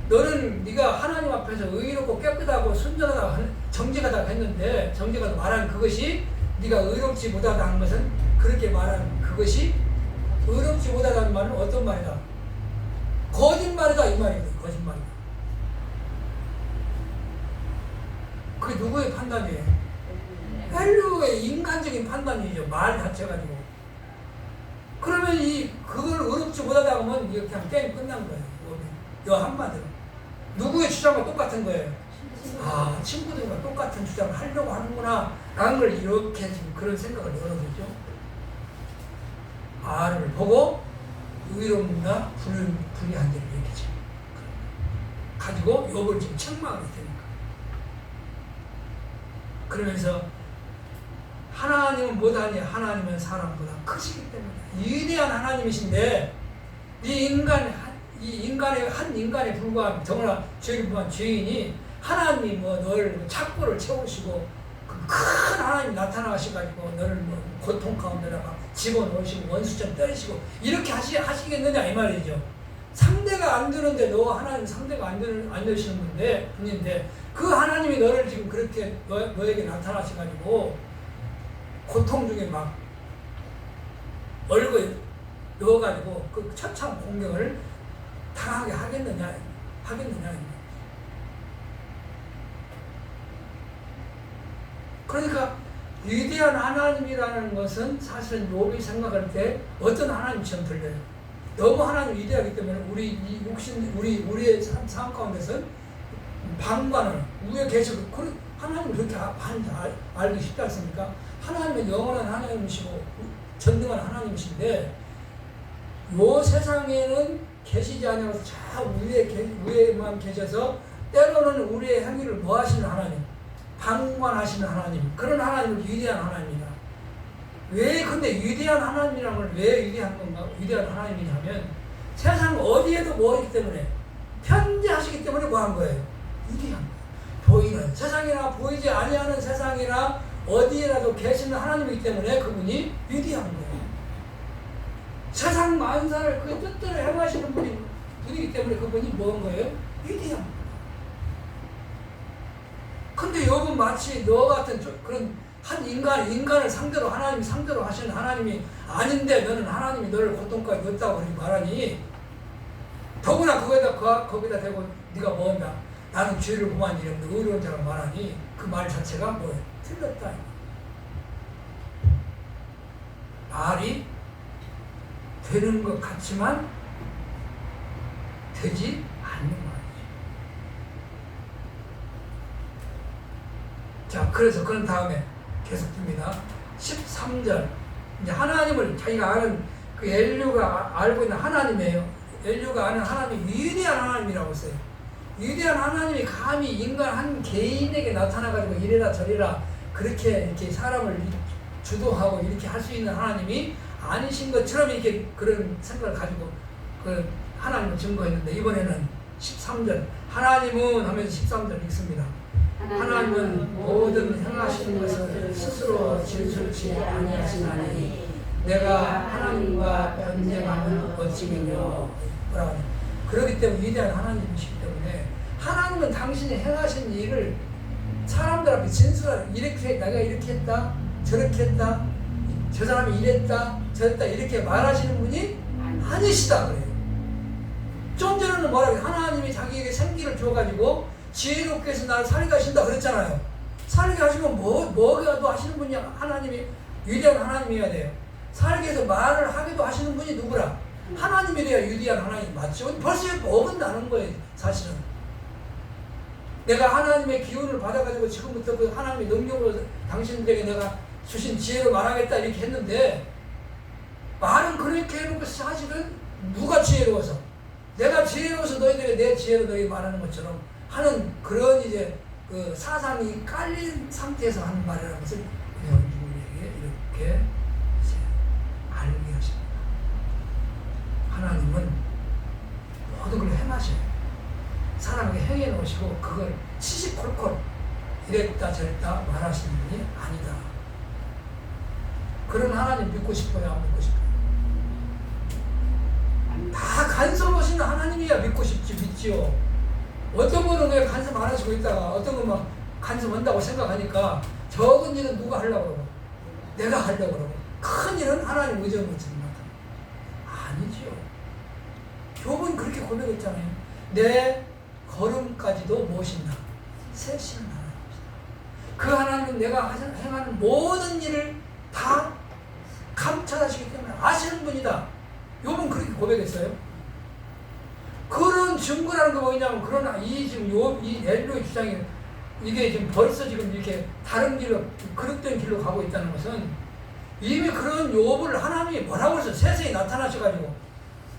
너는 네가 하나님 앞에서 의롭고 깨끗하고 순전하다 정직하다 했는데 정직하다 말한 그것이 네가 의롭지 못하다 한 것은 그렇게 말한 그것이 의롭지 못하다는 말은 어떤 말이다? 거짓말 거짓말이다 이 말이에요. 거짓말이다. 그게 누구의 판단이에요? 헬류의 인간적인 판단이죠. 말 자체 가지고. 그러면 그걸 의롭지 못하다 보면 이거 그냥 게임 끝난 거예요. 요 한마디로. 누구의 주장과 똑같은 거예요? 아, 친구들과 똑같은 주장을 하려고 하는구나 라는 걸 이렇게 지금 그런 생각을 열어두죠. 말을 보고 의롭나 불의한지를 얘기죠. 가지고 욕을 지금 책망을 했으니까. 그러면서 하나님은 뭐다니? 하나님은 사람보다 크시기 때문에 위대한 하나님이신데 이 인간의 한 인간에 불과한 더구나 죄를 범한 죄인이 하나님이 널 착고를 채우시고 그 큰 하나님이 나타나셔가지고 너를 고통 가운데다가 집어넣으시고 원수점 때리시고 이렇게 하시겠느냐 이 말이죠. 상대가 안 되는데 너 하나님 상대가 안 되시는 분인데 그 하나님이 너를 지금 그렇게 너에게 나타나셔가지고 고통 중에 막 얼굴 넣어가지고 그 처참 공격을 당하게 하겠느냐. 그러니까 위대한 하나님이라는 것은 사실은 욥이 생각할 때 어떤 하나님처럼 들려요. 너무 하나님 위대하기 때문에 우리의 삶 가운데서는 방관을 위에 계시고 하나님을 그렇게 알기 쉽지 않습니까? 하나님은 영원한 하나님이시고 전능한 하나님이신데 이 세상에는 계시지 않아서 저 위에만 계셔서 때로는 우리의 행위를 뭐 하시는 하나님? 방관하시는 하나님. 그런 하나님은 위대한 하나님이다. 왜 근데 위대한 하나님이라는 걸 왜 위대한 건가? 위대한 하나님이냐면 세상 어디에도 뭐이기 때문에 편재하시기 때문에 뭐 한 거예요? 위대한 거예요. 보이는 세상이나 보이지 아니하는 세상이나 어디에라도 계시는 하나님이기 때문에 그분이 위대한 거예요. 세상 만사를 그 뜻대로 행하시는 분이기 때문에 그분이 뭐한 거예요? 위대한 거예요. 근데 욥은 마치 너 같은 그런 한 인간을 상대로 하나님 상대로 하시는 하나님이 아닌데 너는 하나님이 너를 고통까지 넣었다고 그렇게 말하니 더구나 거기다 대고 네가 뭐한다? 나는 죄를 범한 일이 없는데 의로운 자가 말하니 그 말 자체가 뭐예요? 틀렸다. 말이 되는 것 같지만 되지 않는 말이죠. 자, 그래서 그런 다음에 계속됩니다. 13절. 이제 하나님을 자기가 아는 그 엘류가 알고 있는 하나님이에요. 엘류가 아는 하나님이 위대한 하나님이라고 써요. 위대한 하나님이 감히 인간 한 개인에게 나타나가지고 이래라 저래라 그렇게 이렇게 사람을 주도하고 이렇게 할 수 있는 하나님이 아니신 것처럼 이렇게 그런 생각을 가지고 그 하나님을 증거했는데 이번에는 13절. 하나님은 하면서 13절 읽습니다. 하나님은 모든 행하시는 것을 스스로 진술치 아니하시나니 내가 하나님과 변쟁하면 어찌겠냐. 뭐라고 하냐. 그렇기 때문에 위대한 하나님이시기 때문에 하나님은 당신이 행하신 일을 사람들 앞에 진술하는 이렇게 내가 이렇게 했다 저렇게 했다 저 사람이 이랬다 저랬다 이렇게 말하시는 분이 아니시다 그래요. 좀 전에는 뭐라고 해요? 하나님이 자기에게 생기를 줘가지고 지혜롭게 해서 나를 살게 하신다 그랬잖아요. 살게 하시면 뭐라도 하시는 분이 하나님이 위대한 하나님이어야 돼요. 살게 해서 말을 하기도 하시는 분이 누구라? 하나님이래야 위대한 하나님 맞죠? 벌써 어긋나는 거예요 사실은. 내가 하나님의 기운을 받아가지고 지금부터 그 하나님의 능력으로 당신들에게 내가 주신 지혜로 말하겠다 이렇게 했는데 말은 그렇게 해놓고 사실은 누가 지혜로워서 내가 지혜로워서 너희들에게 내 지혜로 너희 말하는 것처럼 하는 그런 이제 그 사상이 깔린 상태에서 하는 말이라는 것을 우리에게 이렇게 알게 하십니다. 하나님은 모든 걸 행하셔요. 사람에게 행해 놓으시고 그걸 시시콜콜 이랬다 저랬다 말하시는 분이 아니다. 그런 하나님 믿고 싶어요? 안 믿고 싶어요? 다 간섭 오시는 하나님이야 믿고 싶지 믿지요. 어떤 분은 왜 간섭 안 하시고 있다가 어떤 분 막 간섭 한다고 생각하니까 적은 일은 누가 하려고 그러고 내가 하려고 그러고 큰 일은 하나님 의존을 못하는 것 같아요. 아니지요. 욥은 그렇게 고백했잖아요. 내 걸음까지도 무엇인가? 세시는 하나님이시다. 그 하나님은 내가 행하는 모든 일을 다 감찰하시기 때문에 아시는 분이다. 욥은 그렇게 고백했어요. 그런 증거라는 거 뭐냐면, 그러나 이 지금 이 엘로의 주장이 이게 지금 벌써 지금 이렇게 다른 길로, 그릇된 길로 가고 있다는 것은 이미 그런 욥을 하나님이 뭐라고 해서 세상에 나타나셔가지고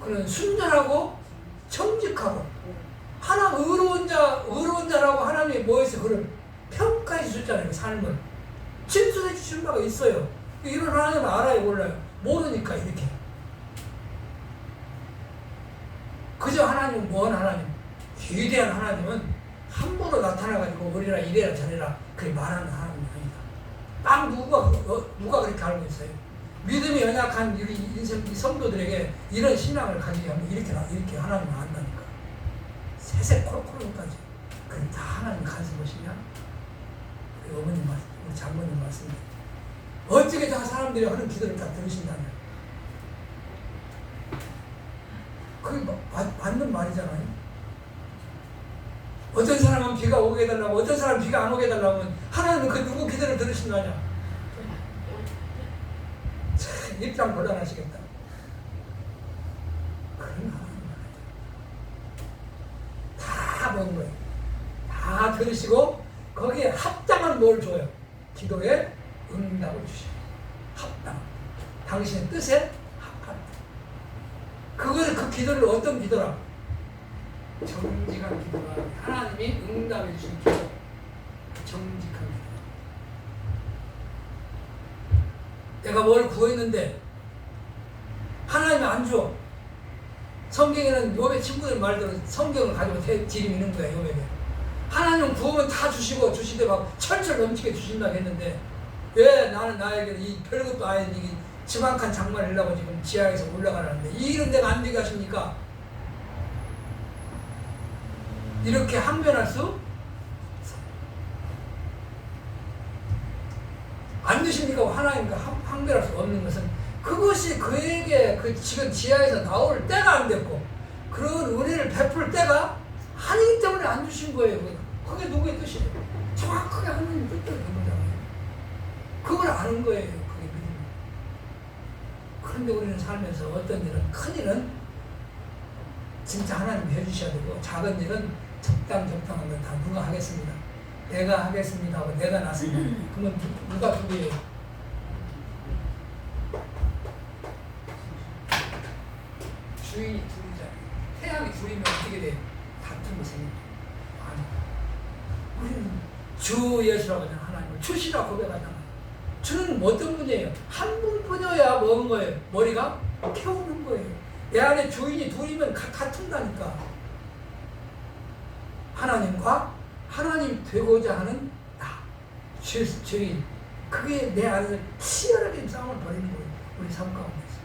그는 순전하고 정직하고 의로운 자라고 하나님이 뭐해서 그를 평가해 주셨잖아요. 그 삶을 진술해 주신 바가 있어요. 이런 하나님을 알아요, 몰라요? 모르니까 이렇게. 그저 하나님은 뭔 하나님? 위대한 하나님은 함부로 나타나가지고 우리라 이래라 저래라 그렇게 말하는 하나님이 아니다. 누가 그렇게 알고 있어요? 믿음이 연약한 우리 인생 이 성도들에게 이런 신앙을 가지게 하면 이렇게 하나님을 안다니까. 세세 코로코로까지. 그럼 다 하나님 간섭 것이냐? 우리 어머님 말씀, 우리 장모님 말씀입니다. 어떻게 다 사람들이 하는 기도를 다 들으신다냐? 그게 맞는 말이잖아요. 어떤 사람은 비가 오게 해달라고, 어떤 사람은 비가 안 오게 해달라고 하면 하나님은 그 누구 기도를 들으신다냐? 참 입장 곤란하시겠다. 그런 하나님 다 보는 거예요. 다 들으시고 거기에 합당한 뭘 줘요? 기도에 응답을 주시고 합당. 당신의 뜻에 합한. 그 기도를 어떤 기도라? 정직한 기도가 하나님이 응답해 주신 기도. 정직한 기도. 내가 뭘 구했는데 하나님이 안 줘. 성경에는 욥의 친구들 말대로 성경을 가지고 들이미는 거야. 욥에게 하나님은 구하면 다 주시되 막 철철 넘치게 주신다고 했는데 왜 나는 나에게 이 별것도 아닌 이 지방칸 장만을 하려고 지금 지하에서 올라가라는데 이 일은 내가 안 되게 하십니까? 이렇게 항변할 수 안 되십니까? 하나님과 항변할 수 없는 것은 그것이 그에게 그 지금 지하에서 나올 때가 안 됐고 그런 은혜를 베풀 때가 아니기 때문에 안 주신 거예요. 그게 누구의 뜻이에요? 정확하게 하나님 뜻대로 된 거잖아요. 그걸 아는 거예요. 그게 믿음. 그런데 우리는 살면서 어떤 일은, 큰 일은 진짜 하나님이 해주셔야 되고 작은 일은 적당한 건 다 누가 하겠습니다. 내가 하겠습니다 하고 내가 나섭니다. 그러면 누가 둘이에요? 주인이 둘이잖아요. 태양이 둘이면 어떻게 돼요? 다툼이 생깁니다. 아니, 우리는 주 예수라고 하잖아요. 하나님을 주시라 고백하잖아요. 주는 어떤 분이에요? 한 분뿐이어야 먹은 거예요. 머리가 태우는 거예요. 내 안에 주인이 둘이면 다툰다니까. 하나님과 하나님 되고자 하는 나, 주인. 그게 내 안에서 치열하게 싸움을 벌이는 거예요. 우리 삶 가운데서.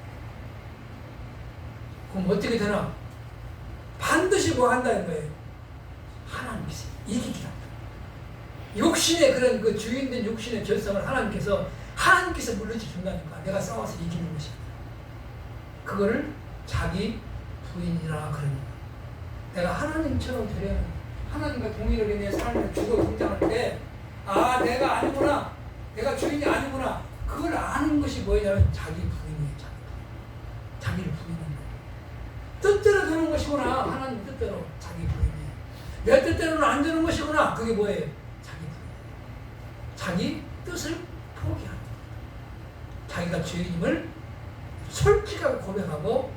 그럼 어떻게 되나? 반드시 뭐 한다는 거예요? 하나님께서 이기기라. 육신의 그런 그 주인된 육신의 결성을 하나님께서 물리쳐 준다니까. 내가 싸워서 이기는 것이야. 그거를 자기 부인이라 그러니까. 내가 하나님처럼 되려면 하나님과 동일하게 내 삶을 주고 등장할 때, 아, 내가 아니구나. 내가 주인이 아니구나. 그걸 아는 것이 뭐냐면 자기 부인이에요. 자기를 부인하는 거예요. 뜻대로 되는 것이구나. 하나님 뜻대로 자기 부인이에요. 내 뜻대로는 안 되는 것이구나. 그게 뭐예요? 자기 부인. 자기 뜻을 포기하는 거예요. 자기가 주인임을 솔직하게 고백하고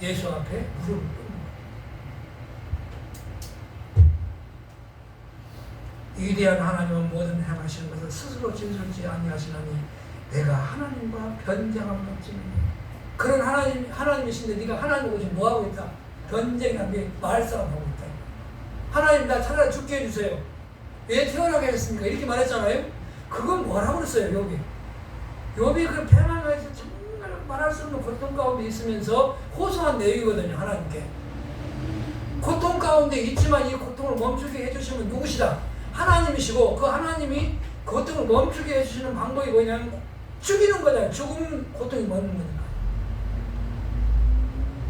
예수 앞에 무릎을 꿇는 거예요. 위대한 하나님은 모든 행하시는 것을 스스로 진술지 아니하시나니 내가 하나님과 변쟁함을 없지는. 그런 하나님이신데 네가 하나님하고 지금 뭐하고 있다? 변쟁하며 말싸움하고 있다. 하나님, 나 차라리 죽게 해주세요. 왜 태어나게 하셨습니까? 이렇게 말했잖아요. 그건 뭐라고 그랬어요? 욥이 그 평안에서 정말 말할 수 없는 고통 가운데 있으면서 호소한 내용이거든요. 하나님께 고통 가운데 있지만 이 고통을 멈추게 해주시면 누구시다? 하나님이시고, 그 하나님이 고통을 멈추게 해주시는 방법이 뭐냐면 죽이는 거잖아요. 죽으면 고통이 멈는 거니까.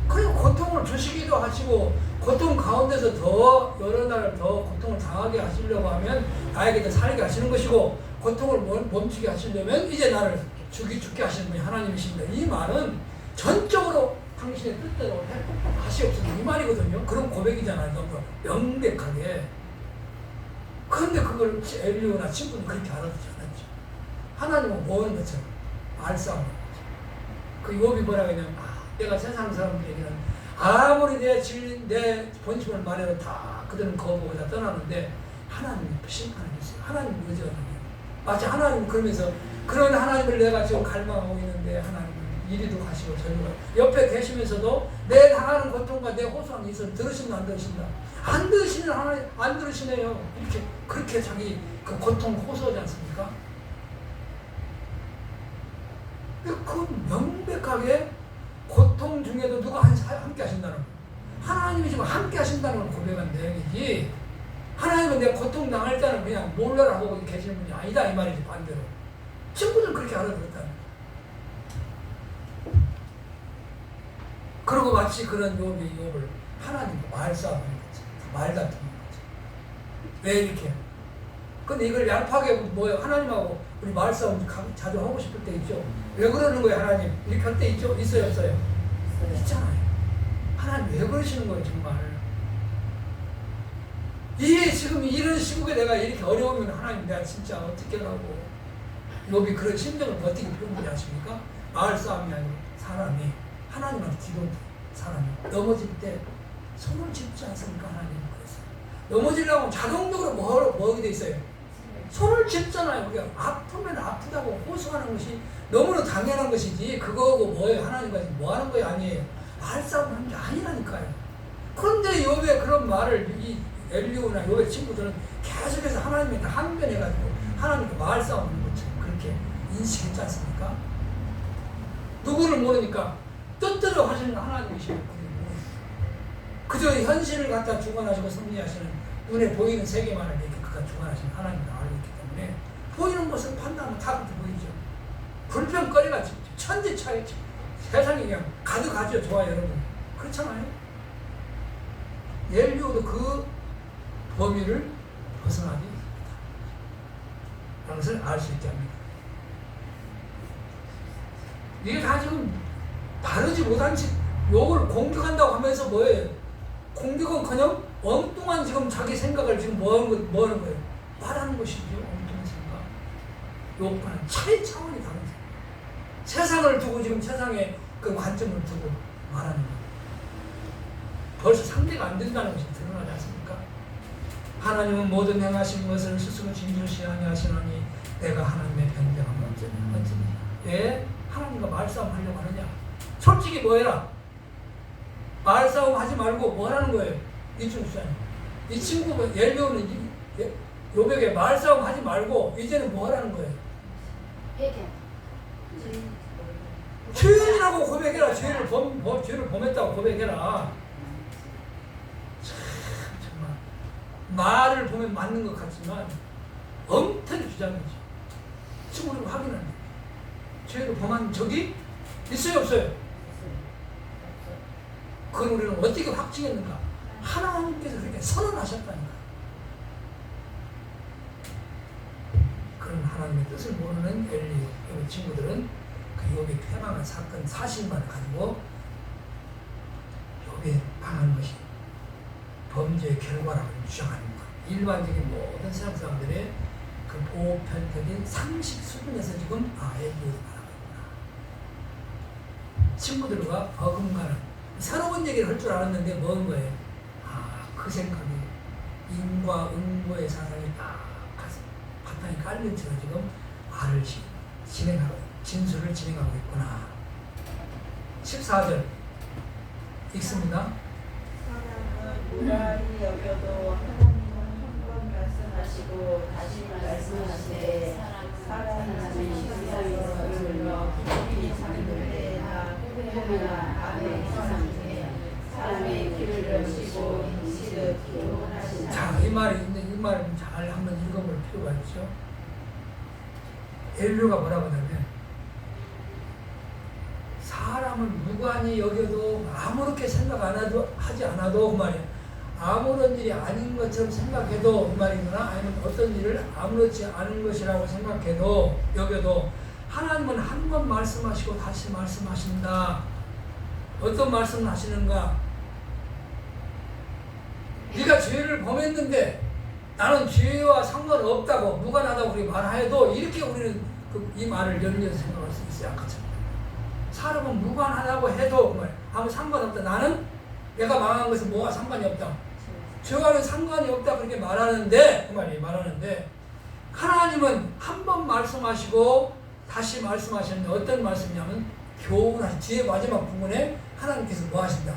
그리고 고통을 주시기도 하시고 고통 가운데서 더 여러 날 더 고통을 당하게 하시려고 하면 나에게 더 살게 하시는 것이고 고통을 멈추게 하시려면 이제 나를 죽게 하시는 분이 하나님이십니다. 이 말은 전적으로 당신의 뜻대로 하시옵소서 이 말이거든요. 그런 고백이잖아요. 너무 명백하게. 그런데 그걸 엘리오나 친구는 그렇게 알아듣지 않았죠. 하나님은 뭐하는 것처럼 말싸움하는 거죠. 그 욥이 뭐라고 했냐면 내가 세상 사람들에게는 아무리 내 본심을 말해도 다 그들은 거부하고 다 떠나는데 하나님이 심판해 주세요. 하나님 의지하는 마치 하나님 그러면서 그런 하나님을 내가 지금 갈망하고 있는데 하나님은 이리도 가시고 저리도 가시고 옆에 계시면서도 내 당하는 고통과 내 호소함이 있어 들으시면 안 들으신다. 안 들으시는 하나님 안 들으시네요. 이렇게 그렇게 자기 그 고통 호소하지 않습니까? 그 명백하게 고통 중에도 누가 함께 하신다는 거. 하나님이 지금 함께 하신다는 걸 고백한 내용이지. 하나님은 내 고통 당할 때는 그냥 몰라라 하고 계시는 분이 아니다 이 말이지. 반대로 친구들은 그렇게 알아들었다는 거예요. 그리고 마치 그런 욥을 하나님과 말싸움하는 거죠. 말다투는 거죠. 왜 이렇게? 근데 이걸 얄팍하게 뭐예요? 하나님하고 우리 말싸움 자주 하고 싶을 때 있죠. 왜 그러는 거예요 하나님? 이렇게 할 때 있죠? 있어요 없어요? 있잖아요. 하나님 왜 그러시는 거예요 정말? 이게 지금 이런 시국에 내가 이렇게 어려우면 하나님 내가 진짜 어떻게 하라고. 욥이 그런 심정을 어떻게 표현하지 않습니까? 말싸움이 아니고 사람이 하나님한테 기도한 사람이 넘어질 때 손을 짚지 않습니까? 하나님은 그랬어요. 넘어지려고 자동적으로 뭐 하게 돼 있어요? 손을 짚잖아요. 우리가 아프면 아프다고 호소하는 것이 너무나 당연한 것이지 그거하고 뭐예요? 하나님과 뭐 하는 거예요? 아니에요. 말싸움 하는 게 아니라니까요. 그런데 욥의 그런 말을 이 엘리오나 욥의 친구들은 계속해서 하나님한테 항변해가지고 하나님과 말싸움 하는 것처럼 그렇게 인식했지 않습니까? 누구를 모르니까 뜻대로 하시는 하나님이시고 그저 현실을 갖다 주관하시고 섭리하시는 눈에 보이는 세계만을 이렇게 그가 주관하시는 하나님을 알고 있기 때문에 보이는 것을 판단하면 다 그렇게 보이죠. 불평거리가 천지차게 세상이 그냥 가득하죠. 좋아요 여러분. 그렇잖아요. 엘리오도 그 범위를 벗어나지 못합니다. 그것을 알 수 있게 합니다. 이게 다 지금 다르지 못한 욕을 공격한다고 하면서 뭐예요? 공격은커녕 엉뚱한 지금 자기 생각을 지금 뭐 하는 거예요? 말하는 것이죠. 엉뚱한 생각. 욕과는 차원이 다른 생각. 세상을 두고 지금 세상의 그 관점을 두고 말하는 거예요. 벌써 상대가 안 된다는 것이 드러나지 않습니까? 하나님은 모든 행하신 것을 스스로 진실시 아니하시나니 내가 하나님의 변명하면 어쩌냐. 왜 하나님과 말싸움 하려고 하느냐? 솔직히 뭐해라? 말싸움 하지 말고 뭐 하라는 거예요? 이 친구 엘리오는 욥에게 말싸움 하지 말고 이제는 뭐 하라는 거예요? 회개. 죄인이라고 고백해라. 죄를 범했다고 고백해라. 참 정말 말을 보면 맞는 것 같지만 엉터리 주장이지. 친구를 확인하는 죄를 범한 적이 있어요 없어요? 그걸 우리는 어떻게 확증했는가? 하나님께서 그렇게 선언하셨다니까. 그런 하나님의 뜻을 모르는 엘리오 친구들은 그 욥이 패망한 사건 사실만을 가지고 욥이 당한 것이 범죄의 결과라고 주장하는 것. 일반적인 모든 세상 사람들의 그 보편적인 상식 수준에서 지금 엘리오를 말하고 있구나. 친구들과 버금가는 새로운 얘기를 할 줄 알았는데 뭐한 거예요? 그 생각이 인과 응보의 사상이 딱 바탕이 깔린 채로 지금 말을 진술을 진행하고 있구나. 14절 읽습니다. 사람은 무라히 여겨도 하나님은 한 번 말씀하시고 다시 말씀하시되 사람은 시간에서 흘러 깊이 잠들 때나 꿈에나 밤에 이상에 사람의 길을 여시고 인치듯 기원하시나. 자, 이 말을 잘 한번 읽어볼 필요가 있죠. 엘리오가 뭐라고 하냐면 사람을 무관히 여겨도 아무런 그렇게 생각 안 해도 하지 않아도 그 말이야. 아무런 일이 아닌 것처럼 생각해도 그 말이구나. 아니면 어떤 일을 아무렇지 않은 것이라고 생각해도 여겨도 하나님은 한 번 말씀하시고 다시 말씀하신다. 어떤 말씀을 하시는가? 네가 죄를 범했는데 나는 죄와 상관없다고 무관하다고 우리 말해도 이렇게 우리는 이 말을 연이어서 생각할 수 있어요. 아까처럼 사람은 무관하다고 해도 그 말 아무 상관없다. 나는 내가 망한 것은 뭐와 상관이 없다. 죄와는 상관이 없다 그렇게 말하는데 그 말이 말하는데 하나님은 한 번 말씀하시고 다시 말씀하시는데 어떤 말씀이냐면 교훈하시 뒤에 마지막 부분에 하나님께서 뭐 하신다?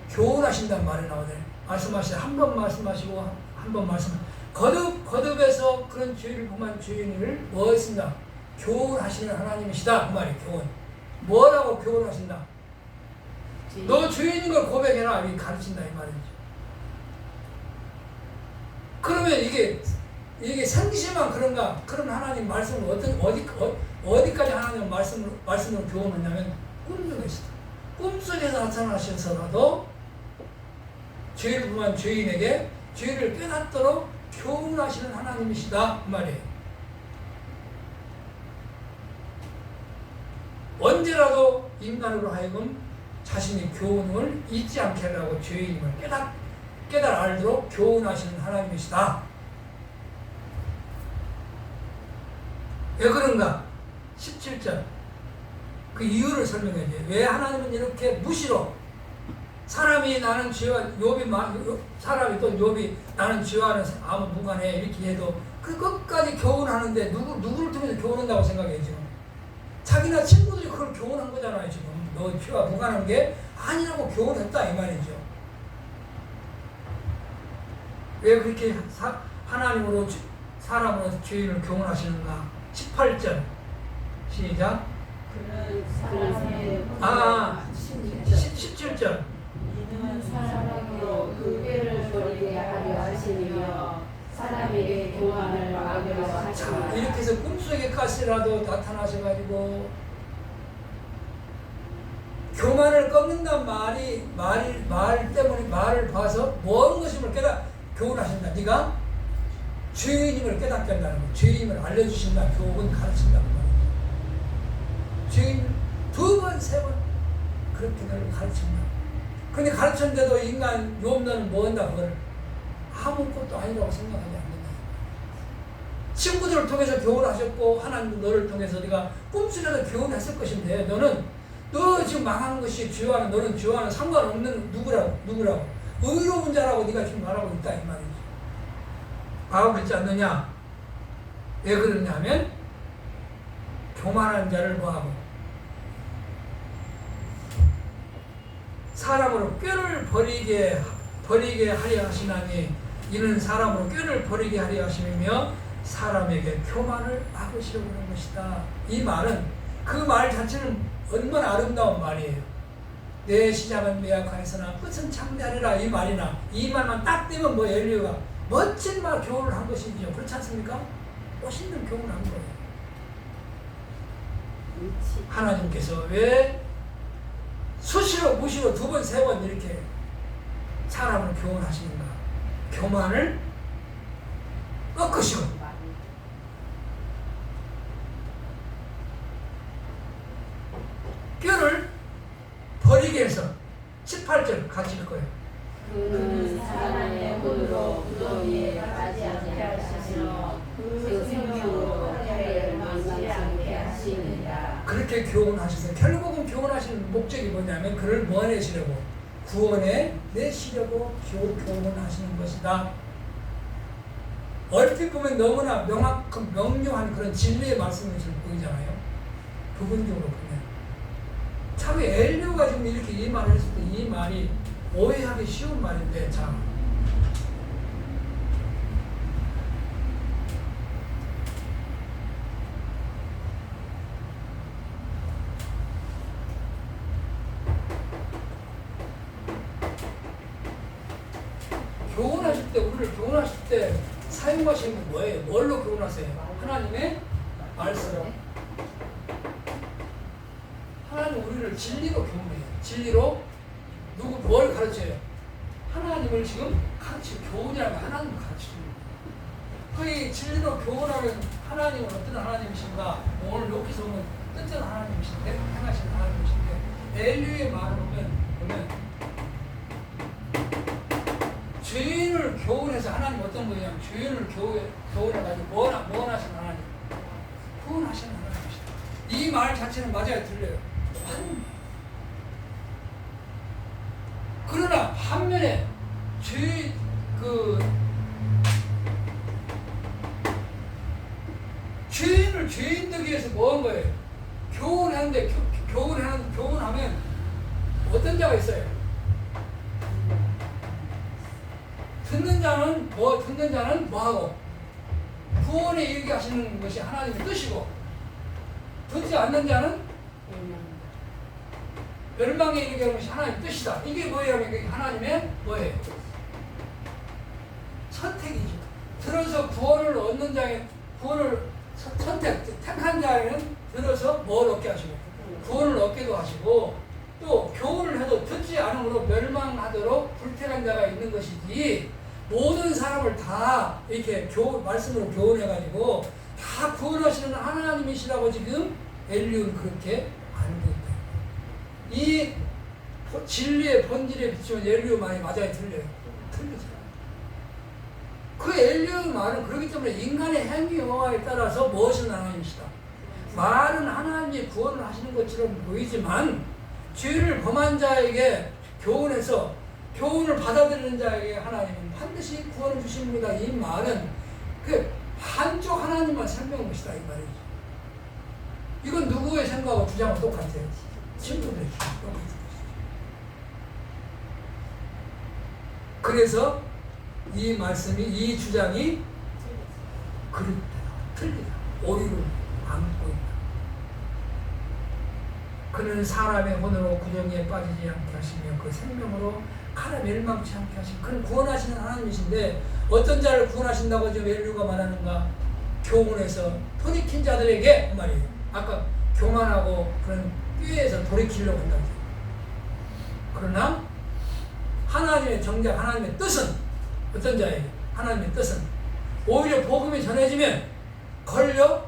교훈하신다는 말이 나오네. 말씀하시다. 한 번 말씀하시고 한 번 말씀. 거듭에서 그런 죄를 범한 죄인을 뭐 했습니다? 교훈하시는 하나님이시다. 그 말이 교훈. 뭐라고 교훈하신다? 너 죄인인 걸 고백해라. 이렇게 가르친다 이 말이죠. 그러면 이게 생기시만 그런가? 그런 하나님 말씀을 어디까지 하나님 말씀으로 교훈하냐면 꿈속에서 꿈속에서 나타나셔서라도 죄를 범한 죄인에게 죄를 깨닫도록 교훈하시는 하나님이시다 그 말이에요. 언제라도 인간으로 하여금 자신의 교훈을 잊지 않게 하려고 죄인임을 깨달 알도록 교훈하시는 하나님이시다. 왜 그런가? 17절 그 이유를 설명해 줘요. 왜 하나님은 이렇게 무시로 사람이 나는 죄와 사람이 또 욥이 나는 죄와는 아무 무관해 이렇게 해도 그 끝까지 교훈하는데 누구를 통해서 교훈한다고 생각해 지금? 자기나 친구들이 그걸 교훈한 거잖아요 지금. 너 죄와 무관한 게 아니라고 교훈했다 이 말이죠. 왜 그렇게 하나님으로 사람으로 죄인을 교훈하시는가? 18절 시작. 그는 사람의 17절 이는 사람으로 그 꾀를 버리게 하려 하시며 사람에게 교만을 막으려 자, 하시며 이렇게 해서 꿈속에까지라도 나타나셔가지고 교만을 꺾는다는 말 때문에 말을 봐서 뭔 것임을 교훈하신다. 네가 죄인임을 깨닫게 한다는 거. 죄인임을 알려주신다. 교훈 가르친다는 거. 죄인 2번, 3번 그렇게 늘 가르친다. 근데 가르쳤는데도 인간 욥너는 뭐 한다 그걸 아무것도 아니라고 생각하지 않는다. 친구들을 통해서 교훈하셨고 하나님 너를 통해서 네가 꿈속에서 교훈했을 것인데 너 지금 망한 것이 죄와는 너는 죄와는 상관없는 누구라고 의로운 자라고 네가 지금 말하고 있다 이 말이지. 말하고 있지 않느냐? 왜 그러냐면 교만한 자를 뭐하고 사람으로 꾀를 버리게 하려 하시나니 이는 사람으로 꾀를 버리게 하려 하시며 사람에게 교만을 막으시려고 하는 것이다. 이 말은 그 말 자체는 얼마나 아름다운 말이에요. 내 시작은 미약하였으나 끝은 창대하리라 이 말이나 이 말만 딱 떼면 뭐 엘리야가 멋진 말 교훈을 한 것이죠. 그렇지 않습니까? 멋있는 교훈을 한 거예요. 하나님께서 왜 수시로 무시로 2번, 3번 이렇게 사람을 교훈하시는가? 교만을 꺾으시고 꾀를 버리게 해서 18절 같이 읽을 거예요. 그는 사람의 혼으로 무더기에 빠지지 않게 하시며 그 생명으로 해를 망하지 않게 하시느니라. 그렇게 교훈하셔서 결국은 교훈하시는 목적이 뭐냐면 그를 뭐 내시려고 구원에 내시려고 교훈을 하시는 것이다. 얼핏 보면 너무나 명료한 그런 진리의 말씀을 보이잖아요. 부분적으로 보면 참 엘리야가 지금 이렇게 이 말을 했을 때 이 말이 오해하기 쉬운 말인데 참 교훈하실 때 우리를 교훈하실 때 사용하시는 게 뭐예요? 뭘로 교훈하세요? 하나님의 말씀. 하나님 우리를 진리로 교훈해요. 진리로 누구 뭘 가르쳐요? 하나님을 지금 가르치고 교훈이라고 하나님을 가르치는 거예요. 그 진리로 교훈하는 하나님은 어떤 하나님이신가? 오늘 여기서 보면 뜻은 하나님이신데 행하시는 하나님이신데 엘리의 말을 보면 죄인을 교훈해서 하나님 어떤 분이냐면 죄인을 교훈해가지고 무언하시는 하나님 구원하시는 하나님이시다. 이 말 자체는 맞아요. 들려요. 그러나 반면에 죄인을 죄인 되기 위해서 뭐 한 거예요? 교훈하는데 교훈하면 어떤 자가 있어요? 듣는 자는 뭐 하고 구원에 이르게 하시는 것이 하나님의 뜻이고 듣지 않는 자는 멸망에 이르게 하는 것이 하나님의 뜻이다. 이게 뭐예요? 하나님의 뭐예요? 선택이죠. 들어서 구원을 얻는 자에 구원을 택한 자에는 들어서 뭘 얻게 하시고 구원을 얻게도 하시고 또 교훈을 해도 듣지 않음으로 멸망하도록 불택한 자가 있는 것이지 모든 사람을 다 이렇게 말씀으로 교훈해가지고 다 구원하시는 하나님이시라고 지금 엘리는 그렇게 알고 있다. 이 진리의 본질에 비추면 엘리의 말이 맞아요? 틀려요? 틀리잖아요. 그 엘리의 말은 그렇기 때문에 인간의 행위에 따라서 무엇은 하나님이시다. 말은 하나님이 구원을 하시는 것처럼 보이지만 죄를 범한 자에게 교훈해서 교훈을 받아들이는 자에게 하나님은 반드시 구원을 주십니다. 이 말은 그 한쪽 하나님만 설명한 것이다. 이 말이죠. 이건 누구의 생각하고 주장은 똑같아요. 친구들의 주장 똑같은 것이죠. 그래서 이 말씀이 이 주장이 그릇되다. 틀리다. 오류를 안고 있다. 그는 사람의 혼으로 구덩이에 빠지지 않게 하시며 그 생명으로 칼에 멸망치 않게 하시고 그는 구원하시는 하나님이신데 어떤 자를 구원하신다고 지금 엘리야가 말하는가? 교훈에서 돌이킨 자들에게 그 말이에요. 아까 교만하고 그런 꾀에서 돌이키려고 한다고. 그러나 하나님의 정작 하나님의 뜻은 어떤 자에게? 하나님의 뜻은 오히려 복음이 전해지면 걸려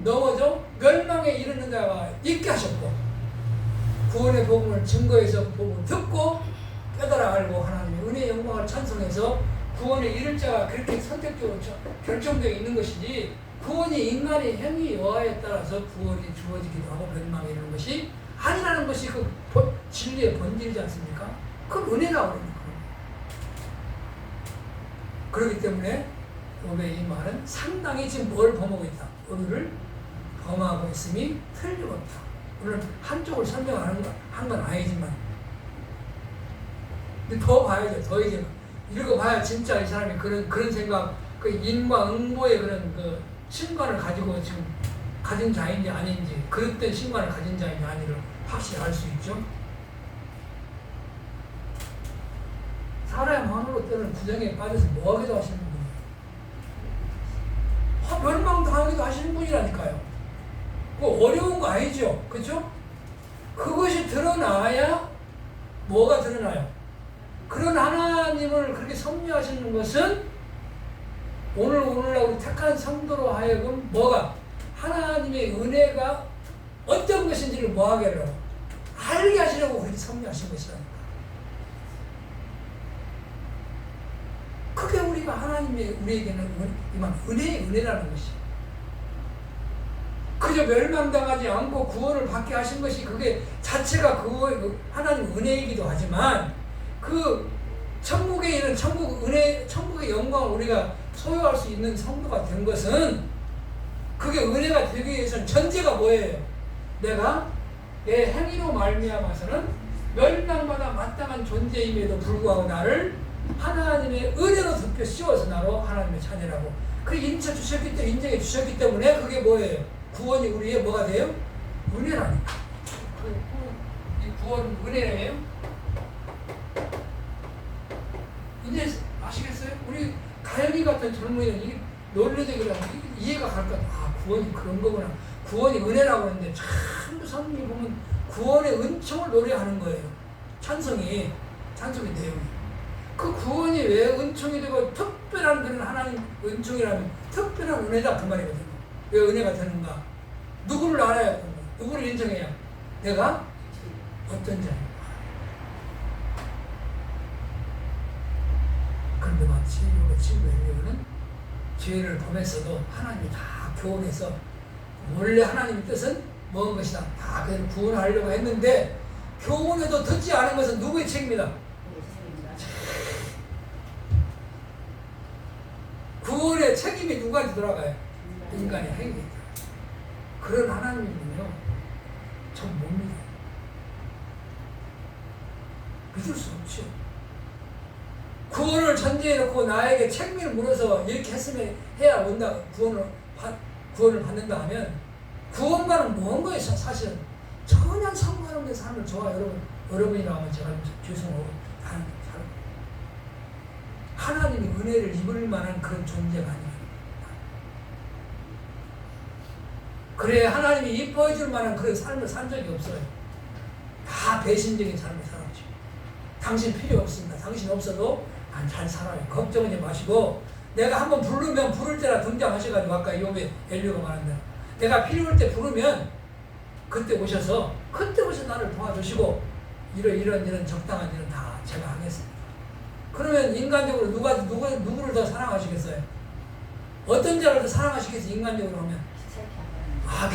넘어져 멸망에 이르는 자가 있게 하셨고 구원의 복음을 증거해서 그 복음을 듣고 깨달아 알고 하나님의 은혜의 영광을 찬송해서 구원에 이를 자가 그렇게 선택적으로 결정되어 있는 것이지 구원이 인간의 행위 여하에 따라서 구원이 주어지기도 하고 멸망에 이르는 것이 아니라는 것이 그 진리의 본질이지 않습니까? 그건 은혜라고 그럽니다. 그렇기 때문에 욥의 이 말은 상당히 지금 뭘 범하고 있다. 의를 범하고 있음이 틀림없다. 물론 한쪽을 설명하는 건 아니지만 근데 더 봐야죠. 더 이제 읽어봐야 진짜 이 사람이 그런 생각, 그 인과 응보의 그런 그 신관을 가지고 지금 가진 자인지 아닌지, 그릇된 신관을 가진 자인지 아니를 확실히 알 수 있죠. 사람의 마음으로 때는 구덩이에 빠져서 뭐하기도 하시는 분이에요. 멸망당하기도 하시는 분이라니까요. 뭐 어려운 거 아니죠. 그렇죠? 그것이 드러나야 뭐가 드러나요? 그런 하나님을 그렇게 섭리하시는 것은 오늘날 우리 택한 성도로 하여금 뭐가? 하나님의 은혜가 어떤 것인지를 뭐하게 하려고? 알게 하시려고 그렇게 섭리하신 것이라니까. 그게 우리가 하나님의 우리에게는 이만 은혜라는 것이에요. 그저 멸망당하지 않고 구원을 받게 하신 것이 그게 자체가 그 하나님 은혜이기도 하지만 그 천국에 있는 천국의 영광을 우리가 소유할 수 있는 성도가 된 것은 그게 은혜가 되기 위해서는 전제가 뭐예요? 내가 내 행위로 말미암아서는 멸망받아 마땅한 존재임에도 불구하고 나를 하나님의 은혜로 덮여 씌워서 나로 하나님의 자녀라고 그 인정해 주셨기 때문에 그게 뭐예요? 구원이 우리의 뭐가 돼요? 은혜라니까. 이 구원은 은혜예요? 이제 아시겠어요? 우리 가영이 같은 젊은이는 이게 논리적이라 이해가 갈 것 같아요. 아, 구원이 그런 거구나. 구원이 은혜라고 하는데 참 성경이 보면 구원의 은총을 노래하는 거예요. 찬성이. 찬송의 내용이. 그 구원이 왜 은총이 되고 특별한 그런 하나님 은총이라면 특별한 은혜다 그 말이거든요. 왜 은혜가 되는가? 누구를 알아야 되는가? 누구를 인정해야? 내가 어떤 자인가? 그런데 마치 우리 친구 엘리야는 죄를 범했어도 하나님이 다 교훈해서 원래 하나님의 뜻은 뭔 것이다. 다 그를 구원하려고 했는데 교훈해도 듣지 않은 것은 누구의 책임이다? 구원의 책임이 누구한테 돌아가요? 인간의 행위. 그런 하나님은요, 전 못 믿어요. 믿을 수 없죠. 구원을 전제해 놓고 나에게 책임을 물어서 이렇게 했으면 해야 온다, 구원을 받는다 하면 구원과는 먼 거예요. 사실은 전혀 상관없는 삶을 저와 여러분이라고 하면 제가 죄송하고 다른 사람 하나님이 은혜를 입을 만한 그런 존재가 아니에요. 그래 하나님이 이뻐해 줄 만한 그런 삶을 산 적이 없어요. 다 배신적인 삶을 살았죠. 당신 필요 없습니다. 당신 없어도 난 잘 살아요. 걱정하지 마시고 내가 한번 부르면 부를 때라 등장하셔가지고 아까 욥의 엘리야가 말한 대로 내가 필요할 때 부르면 그때 오셔서 나를 도와주시고 이런 적당한 일은 다 제가 하겠습니다. 그러면 인간적으로 누구를 더 사랑하시겠어요? 어떤 자를 더 사랑하시겠어요? 인간적으로 하면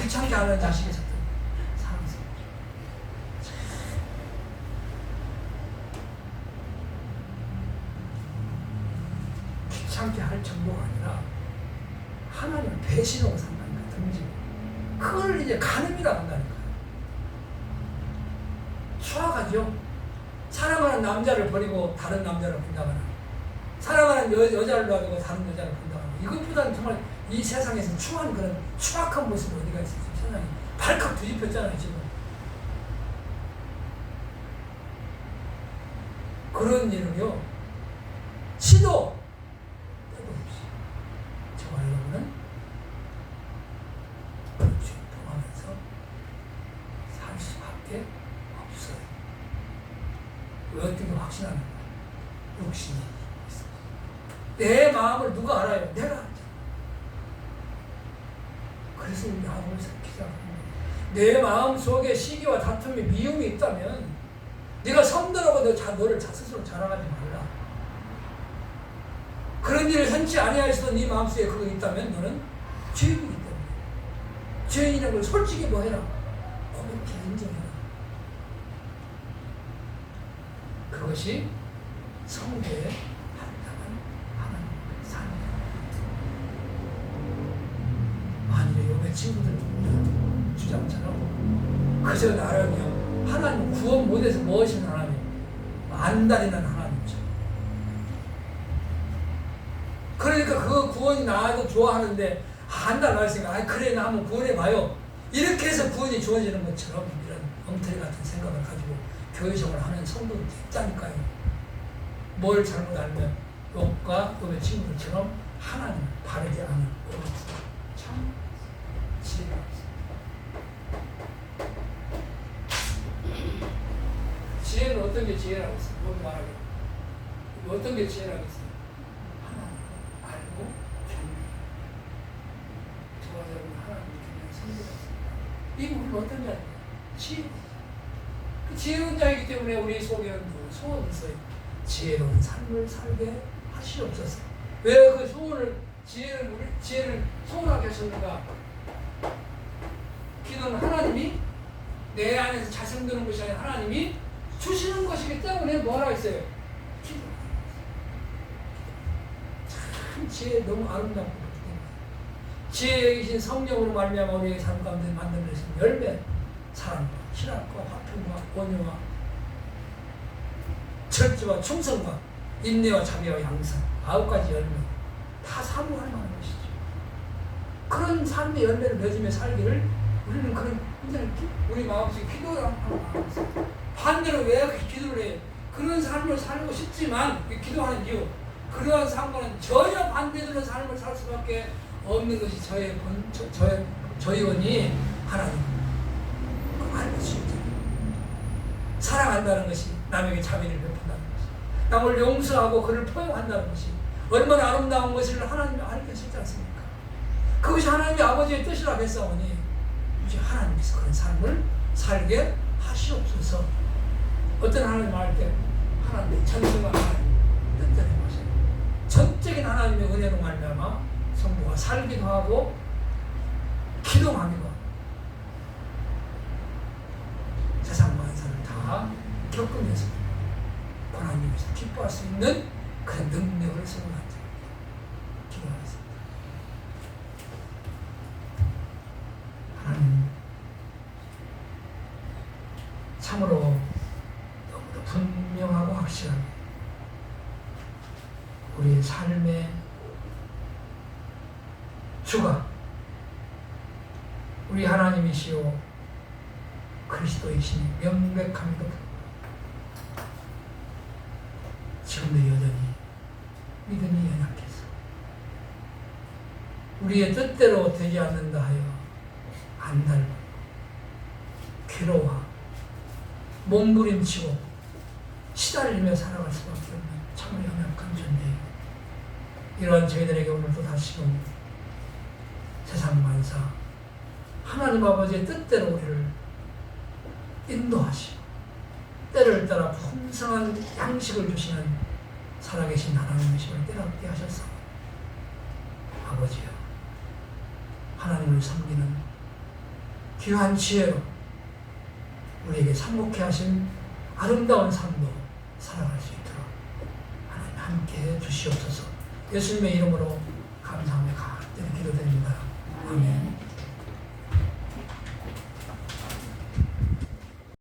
귀찮게 하는 자식이 사랑스럽죠. 귀찮게 할 정도가 아니라 하나님을 배신하고 산다니까. 등지고 그걸 이제 간음이라고 한다니까. 추악하죠. 사랑하는 남자를 버리고 다른 남자를 본다거나 사랑하는 여자를 놔두고 다른 여자를 본다거나 이것보다는 정말 이 세상에서 추한 그런 추악한 모습이 어디가 있어요. 세상이 발칵 뒤집혔잖아요. 지금 그런 일은요 시도 때도 없이 저와 여러분은 그런 죄 통하면서 살 수밖에 없어요. 왜 어떻게 확신하는 거야? 욕심이 있어요. 내 마음을 누가 알아요? 내가 알죠. 그래서 우리 야곱에서 기도하는 거예요. 내 마음 속에 시기와 다툼이 미움이 있다면 네가 성도라고 너를 스스로 자랑하지 말라. 그런 일을 현치 아니하여서도 네 마음속에 그거 있다면 너는 죄인이기 때문에 죄인이라는 걸 솔직히 뭐 해라. 고백해 인정해라. 그것이 성도의 합당한 하나님의 삶이다. 만일에 욥의 친구들 주장처럼 그저 나라며 하나님 구원 못해서 무엇이는 하나님 안달이난 하나님이죠. 그러니까 그 구원이 나와도 좋아하는데 안달 말씀이 그래 나 한번 구원해봐요. 이렇게 해서 구원이 주어지는 것처럼 이런 엉터리 같은 생각을 가지고 교회생활을 하는 성도들이 있다니까요. 뭘 잘못 알면 욥과 욥의 친구들처럼 하나님을 바르지 않은 참 지혜가 없어요. 지혜는 어떤 게 지혜라고 했어요? 뭘 말하게? 어떤 게 지혜라고 했어요? 하나님을 알고 경외. 저와 여러분 하나님을 경외하는 성도가 있습니다. 이 우리는 어떤 자예요? 지혜. 그 지혜로운 자이기 때문에 우리 속에는 소원이 있어요. 지혜로운 삶을 살게 하시옵소서. 왜 그 소원을 지혜를 소원하게 하셨는가? 기도는 하나님이 내 안에서 자생되는 것이 아니라 하나님이 주시는 것이기 때문에 뭐라 했어요? 기도. 참 지혜 너무 아름답고 지혜에 계신 성령으로 말미암아 우리의 삶 가운데 만들어진 열매, 사랑과 희락과 화평과 온유와 절제와 충성과 인내와 자비와 양선 9가지 열매 다 사모할 만한 것이죠. 그런 삶의 열매를 맺으며 살기를 우리는 그런 우리 마음속에 기도를 하고 있어요. 반대로 왜 그렇게 기도를 해요? 그런 삶을 살고 싶지만 기도하는 이유 그러한 삶과는 전혀 반대되는 삶을 살 수밖에 없는 것이 저희 원이 하나님 알고 싶죠. 사랑한다는 것이 남에게 자비를 베푼다는 것이 남을 용서하고 그를 포용한다는 것이 얼마나 아름다운 것을 하나님이 알려주셨지 않습니까? 그것이 하나님의 아버지의 뜻이라고 했사오니 이제 하나님께서 그런 삶을 살게 하시옵소서. 어떤 하나님 말 때 하나님의 전능한 하나님 뜻대로 하세요. 전적인 하나님의 은혜로 말미암아 성도가 살기도 하고 기동하기도 하고 세상 만사를 다 겪으면서 하나님께서 기뻐할 수 있는 그런 능력을 성공한 자 기도하겠습니다. 하나님 참으로 너무도 분명하고 확실하게 우리의 삶의 주가 우리 하나님이시오 그리스도이시니 명백함에도 불구하고 지금도 여전히 믿음이 연약해서 우리의 뜻대로 되지 않는다 하여 안달고 괴로워하고 몸부림치고 시달리며 살아갈 수밖에 없는 참 연약한 존재예요. 이러한 저희들에게 오늘도 다시금 세상 만사 하나님 아버지의 뜻대로 우리를 인도하시고 때를 따라 풍성한 양식을 주시는 살아계신 하나님이심을 깨닫게 하셔서 아버지여 하나님을 섬기는 귀한 지혜로 우리에게 상복해 하신 아름다운 삶도 살아갈 수 있도록 하나님 함께해 주시옵소서. 예수님의 이름으로 감사하며 간절히 기도드립니다. 아멘.